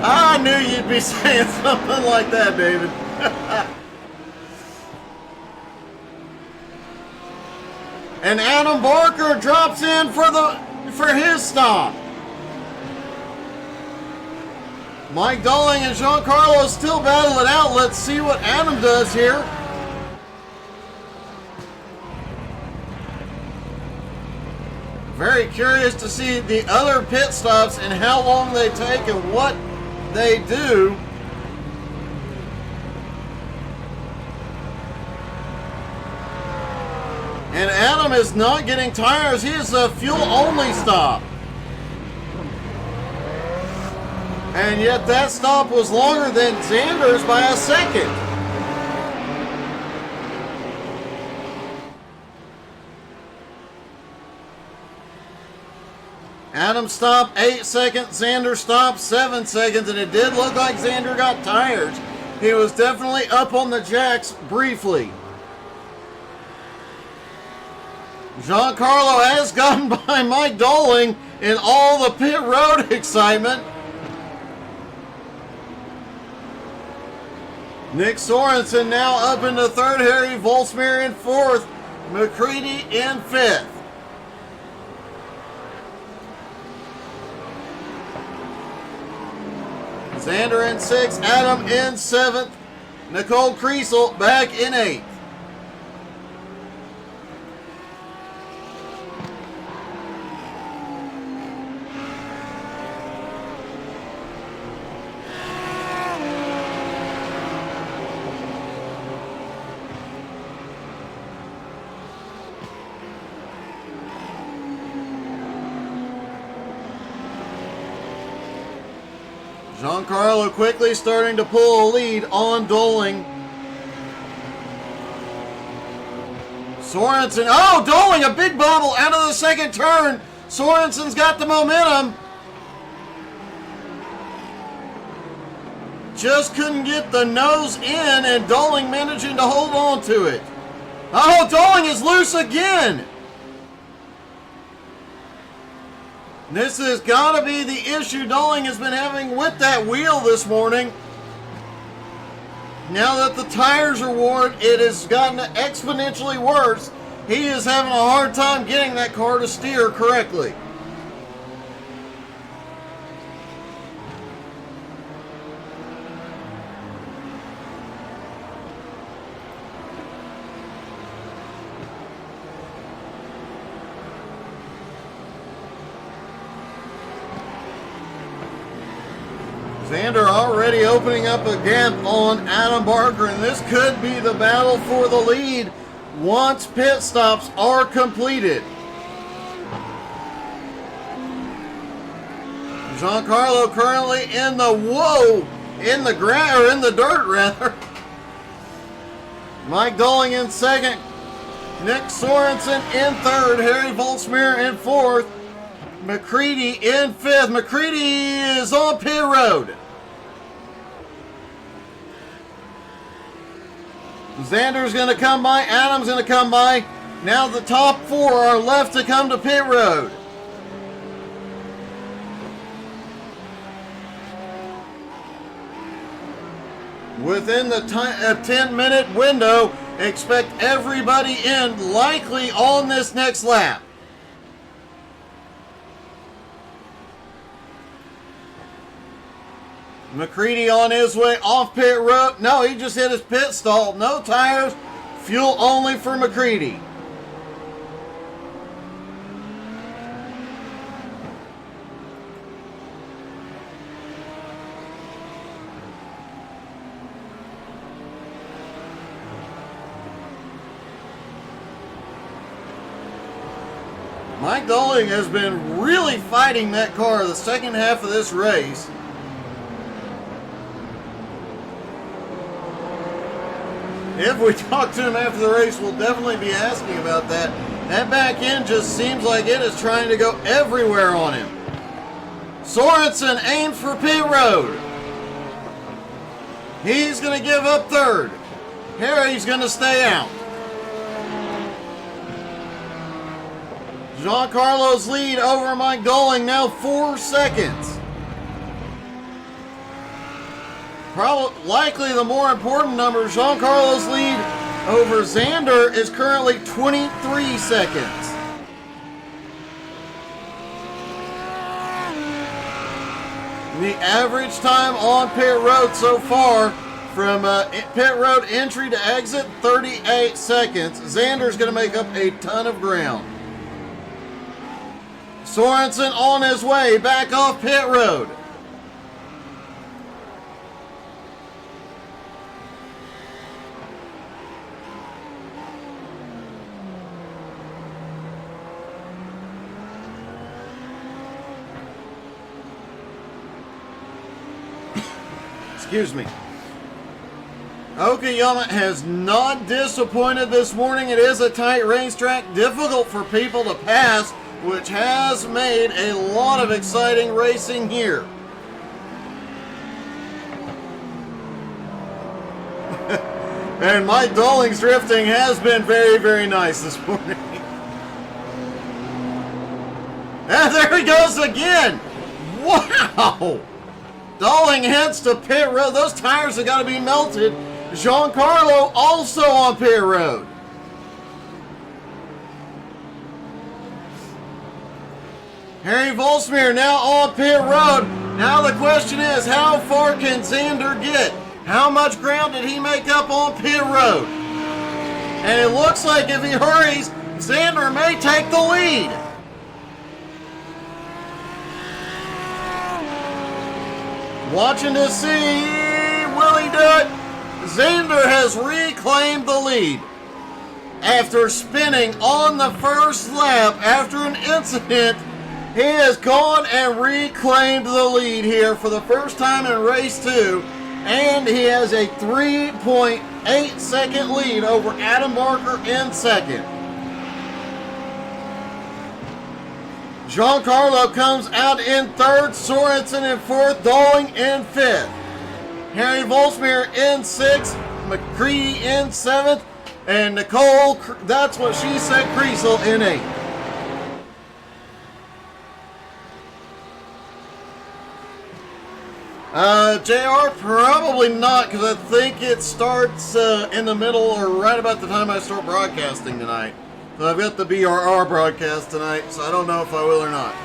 I knew you'd be saying something like that, David. And Adam Barker drops in for his stop. Mike Dolling and Giancarlo still battle it out. Let's see what Adam does here. Very curious to see the other pit stops and how long they take and what they do. And Adam is not getting tires. He is a fuel-only stop. And yet that stop was longer than Xander's by a second. Adam stopped 8 seconds. Xander stopped 7 seconds, and it did look like Xander got tires. He was definitely up on the jacks briefly. Giancarlo has gotten by Mike Doling in all the pit road excitement. Nick Sorensen now up into third. Harry Volsmir in fourth. McCready in fifth. Xander in sixth. Adam in seventh. Nicole Kriesel back in eighth. Giancarlo quickly starting to pull a lead on Doling. Sorensen, oh, Doling, a big bobble out of the second turn. Sorensen's got the momentum. Just couldn't get the nose in, and Doling managing to hold on to it. Oh, Doling is loose again. This has got to be the issue Doling has been having with that wheel this morning. Now that the tires are worn, it has gotten exponentially worse. He is having a hard time getting that car to steer correctly. Xander already opening up a gap on Adam Barker, and this could be the battle for the lead once pit stops are completed. Giancarlo currently in the dirt rather. Mike Doling in second. Nick Sorensen in third. Harry Volsmir in fourth. McCready in fifth. McCready is on pit road. Xander's going to come by. Adam's going to come by. Now the top four are left to come to pit road. Within the 10-minute window, expect everybody in, likely on this next lap. McCready on his way off pit road. No, he just hit his pit stall. No tires. Fuel only for McCready. Mike Doling has been really fighting that car the second half of this race. If we talk to him after the race, we'll definitely be asking about that. That back end just seems like it is trying to go everywhere on him. Sorensen aims for pit road. He's going to give up third. Harry's going to stay out. Giancarlo's lead over Mike Doling now 4 seconds. Likely the more important number, Giancarlo's lead over Xander is currently 23 seconds. The average time on pit road so far from pit road entry to exit, 38 seconds. Xander's going to make up a ton of ground. Sorensen on his way back off pit road. Excuse me. Okayama has not disappointed this morning. It is a tight racetrack, difficult for people to pass which has made a lot of exciting racing here. And Mike Dolling's drifting has been very, very nice this morning. And there he goes again. Wow. Dolling heads to pit road. Those tires have got to be melted. Giancarlo also on pit road. Harry Volsmir now on pit road. Now the question is, how far can Xander get? How much ground did he make up on pit road? And it looks like if he hurries, Xander may take the lead. Watching to see, will he do it? Xander has reclaimed the lead. After spinning on the first lap after an incident, he has gone and reclaimed the lead here for the first time in race 2, and he has a 3.8 second lead over Adam Barker in second. Giancarlo comes out in third, Sorensen in fourth, Dolling in fifth. Harry Volsmir in sixth, McCready in seventh, and Nicole, that's what she said, Kriesel in eighth. JR, probably not, because I think it starts in the middle or right about the time I start broadcasting tonight. So I've got the BRR broadcast tonight, so I don't know if I will or not.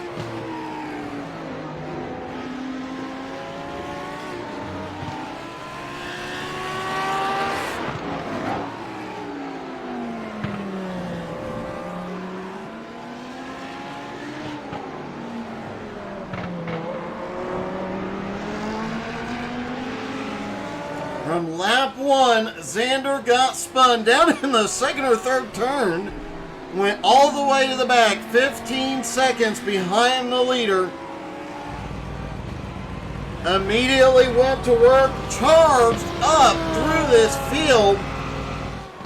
From lap 1, Xander got spun down in the second or third turn, went all the way to the back, 15 seconds behind the leader. Immediately went to work, charged up through this field.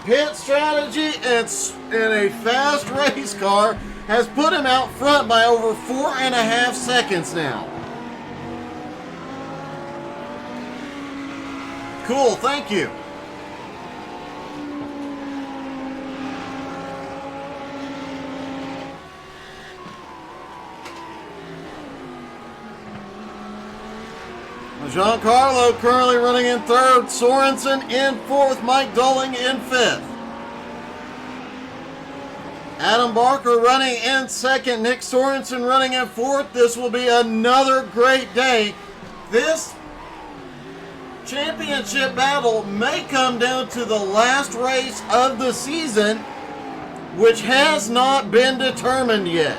Pit strategy and a fast race car has put him out front by over 4.5 seconds now. Cool, thank you. Giancarlo currently running in third, Sorensen in fourth, Mike Dolling in fifth. Adam Barker running in second, Nick Sorensen running in fourth. This will be another great day. This championship battle may come down to the last race of the season, which has not been determined yet.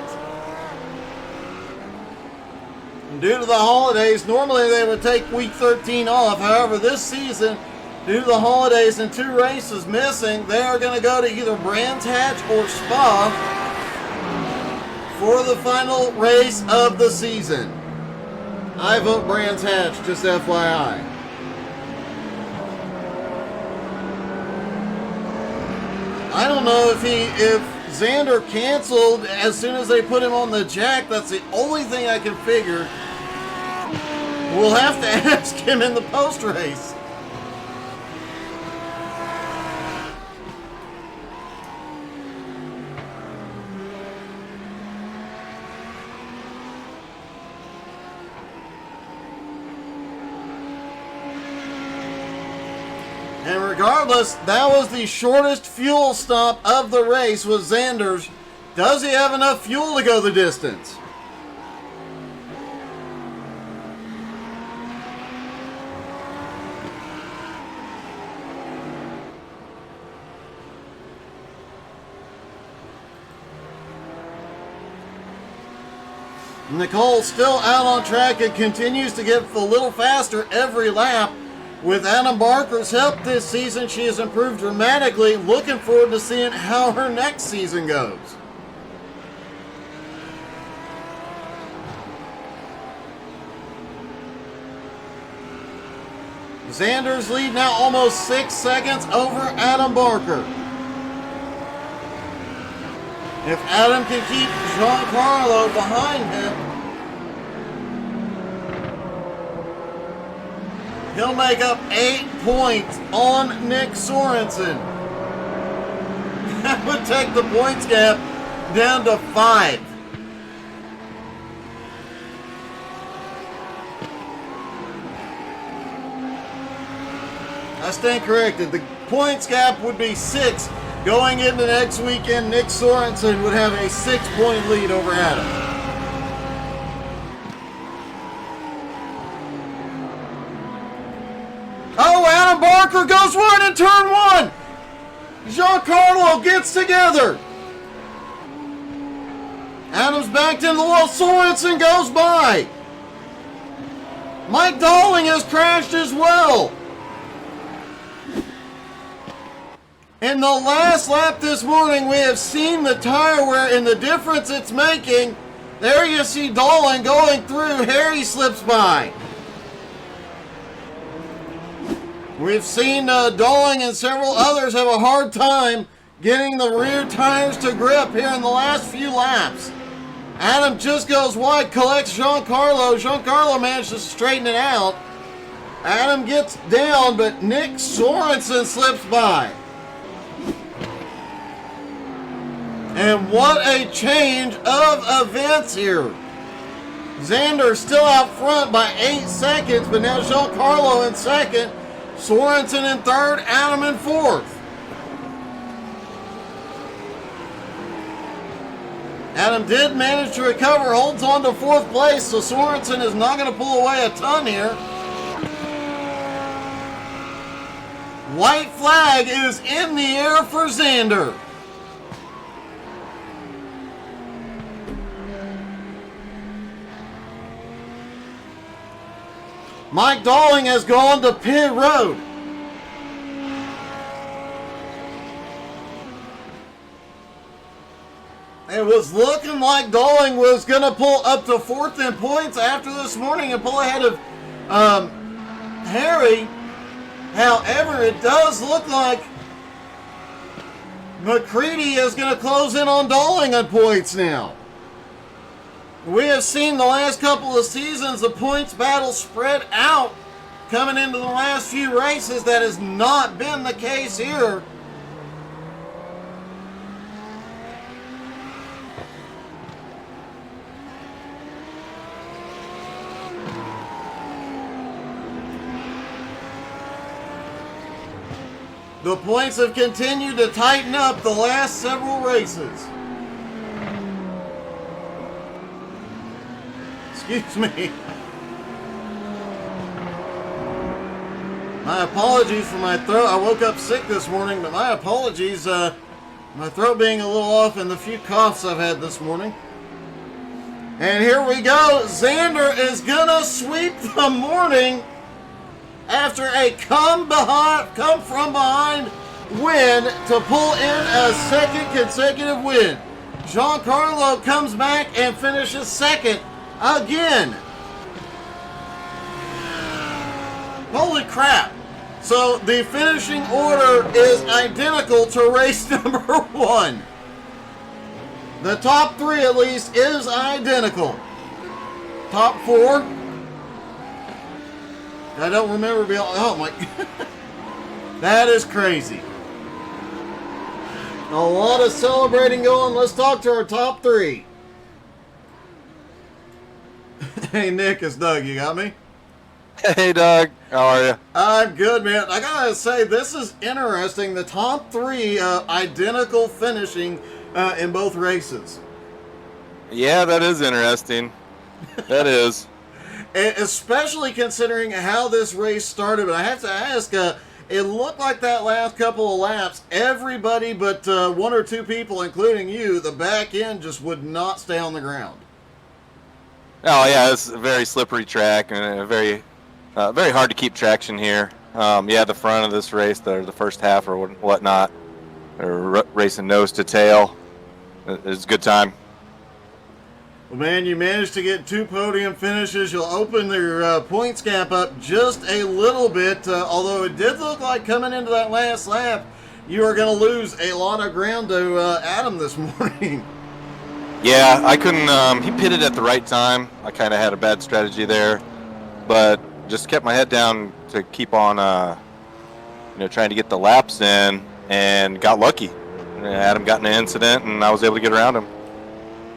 Due to the holidays, normally they would take week 13 off. However, this season, due to the holidays and 2 races missing, they are going to go to either Brands Hatch or Spa for the final race of the season. I vote Brands Hatch, just FYI. I don't know if Xander canceled as soon as they put him on the jack. That's the only thing I can figure. We'll have to ask him in the post-race. And regardless, that was the shortest fuel stop of the race was Xander's. Does he have enough fuel to go the distance? Nicole still out on track and continues to get a little faster every lap. With Adam Barker's help this season, she has improved dramatically. Looking forward to seeing how her next season goes. Xander's lead now almost 6 seconds over Adam Barker. If Adam can keep Giancarlo behind him, he'll make up 8 points on Nick Sorensen. That would take the points gap down to 5. I stand corrected. The points gap would be 6. Going into next weekend, Nick Sorensen would have a 6-point lead over Adam. Oh, Adam Barker goes wide in turn 1. Giancarlo gets together. Adam's backed into the wall. Sorensen goes by. Mike Dalling has crashed as well. In the last lap this morning, we have seen the tire wear and the difference it's making. There you see Dalling going through. Harry slips by. We've seen Dalling and several others have a hard time getting the rear tires to grip here in the last few laps. Adam just goes wide, collects Giancarlo. Giancarlo manages to straighten it out. Adam gets down, but Nick Sorensen slips by. And what a change of events here. Xander still out front by 8 seconds, but now Giancarlo in second, Sorensen in third, Adam in fourth. Adam did manage to recover, holds on to fourth place, so Sorensen is not going to pull away a ton here. White flag is in the air for Xander. Mike Dalling has gone to pit road. It was looking like Dalling was going to pull up to fourth in points after this morning and pull ahead of Harry. However, it does look like McCready is going to close in on Dalling on points now. We have seen the last couple of seasons the points battle spread out coming into the last few races. That has not been the case here. The points have continued to tighten up the last several races. Excuse me. My apologies for my throat. I woke up sick this morning, but my apologies. My throat being a little off and the few coughs I've had this morning. And here we go. Xander is gonna sweep the morning after a come from behind win to pull in a second consecutive win. Giancarlo comes back and finishes second again. Holy crap. So the finishing order is identical to race number 1. The top 3 at least is identical. Top 4. I don't remember being. Oh my. That is crazy. A lot of celebrating going. Let's talk to our top 3. Hey Nick, it's Doug. You got me? Hey Doug, how are you? I'm good, man. I gotta say, this is interesting. The top 3 identical finishing in both races. Yeah, that is interesting. That is. Especially considering how this race started. But I have to ask, it looked like that last couple of laps, everybody but 1 or 2 people, including you, the back end just would not stay on the ground. Oh yeah, it's a very slippery track and very hard to keep traction here. Yeah, the front of this race, the first half or whatnot, they're racing nose to tail. It's a good time. Well, man, you managed to get 2 podium finishes. You'll open their points gap up just a little bit, although it did look like coming into that last lap, you are going to lose a lot of ground to Adam this morning. Yeah, I couldn't. He pitted at the right time. I kind of had a bad strategy there, but just kept my head down to keep on, trying to get the laps in, and got lucky. Adam got in an incident, and I was able to get around him.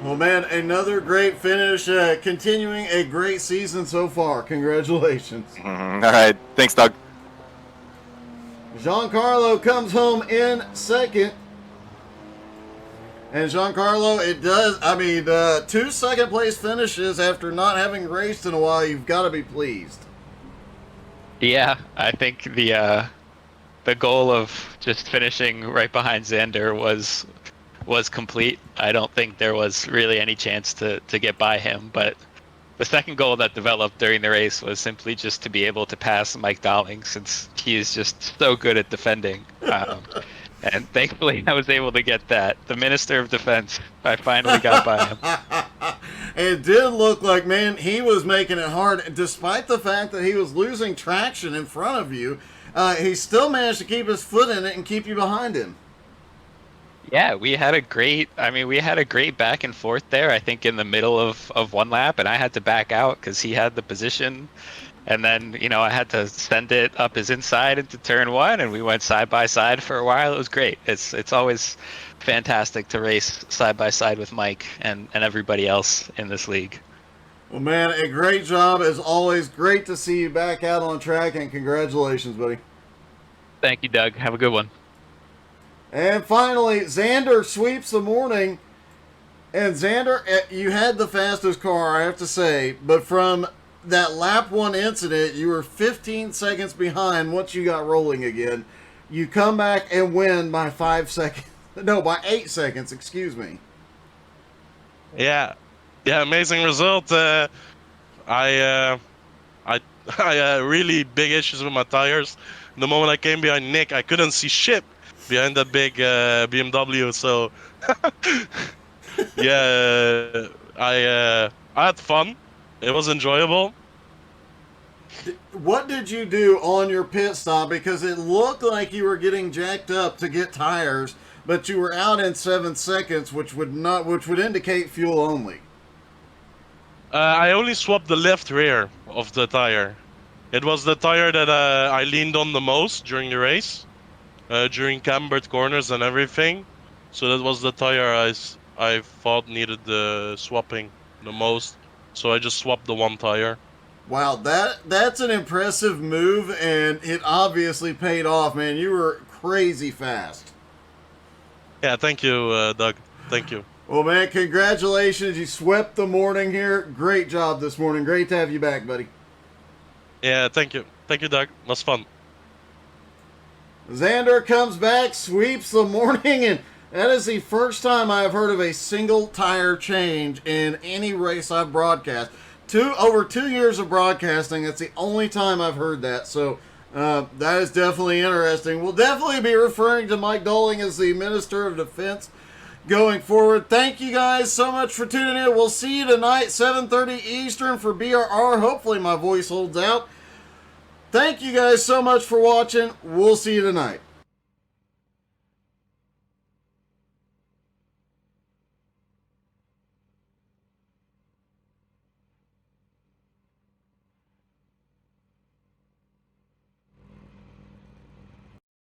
Well, man, another great finish. Continuing a great season so far. Congratulations. All right, thanks, Doug. Giancarlo comes home in second. And Giancarlo, it does, 2 second place finishes after not having raced in a while. You've got to be pleased. Yeah, I think the goal of just finishing right behind Xander was complete. I don't think there was really any chance to get by him, but the second goal that developed during the race was simply just to be able to pass Mike Dowling, since he is just so good at defending. And thankfully, I was able to get that. The Minister of Defense, I finally got by him. It did look like, man, he was making it hard. Despite the fact that he was losing traction in front of you, he still managed to keep his foot in it and keep you behind him. Yeah, we had a great back and forth there, I think, in the middle of one lap, and I had to back out because he had the position. And then, I had to send it up his inside into turn one, and we went side by side for a while. It was great. It's always fantastic to race side by side with Mike and everybody else in this league. Well, man, a great job as always. Great to see you back out on track, and congratulations, buddy. Thank you, Doug. Have a good one. And finally, Xander sweeps the morning. And Xander, you had the fastest car, I have to say, but from that lap 1 incident, you were 15 seconds behind once you got rolling again. You come back and win by 5 seconds. No, by 8 seconds, excuse me. Yeah, amazing result. I really big issues with my tires. The moment I came behind Nick, I couldn't see shit behind that big BMW. So yeah, I had fun. It was enjoyable. What did you do on your pit stop? Because it looked like you were getting jacked up to get tires, but you were out in 7 seconds, which would indicate fuel only. I only swapped the left rear of the tire. It was the tire that I leaned on the most during the race, during cambered corners and everything. So that was the tire I thought needed the swapping the most. So I just swapped the one tire. Wow, that's an impressive move, and it obviously paid off, man. You were crazy fast. Yeah, thank you, Doug. Thank you. Well, man, congratulations. You swept the morning here. Great job this morning. Great to have you back, buddy. Yeah, thank you. Thank you, Doug. It was fun. Xander comes back, sweeps the morning, and that is the first time I have heard of a single tire change in any race I've broadcast. Over 2 years of broadcasting, it's the only time I've heard that. So that is definitely interesting. We'll definitely be referring to Mike Dowling as the Minister of Defense going forward. Thank you guys so much for tuning in. We'll see you tonight, 7:30 Eastern for BRR. Hopefully my voice holds out. Thank you guys so much for watching. We'll see you tonight.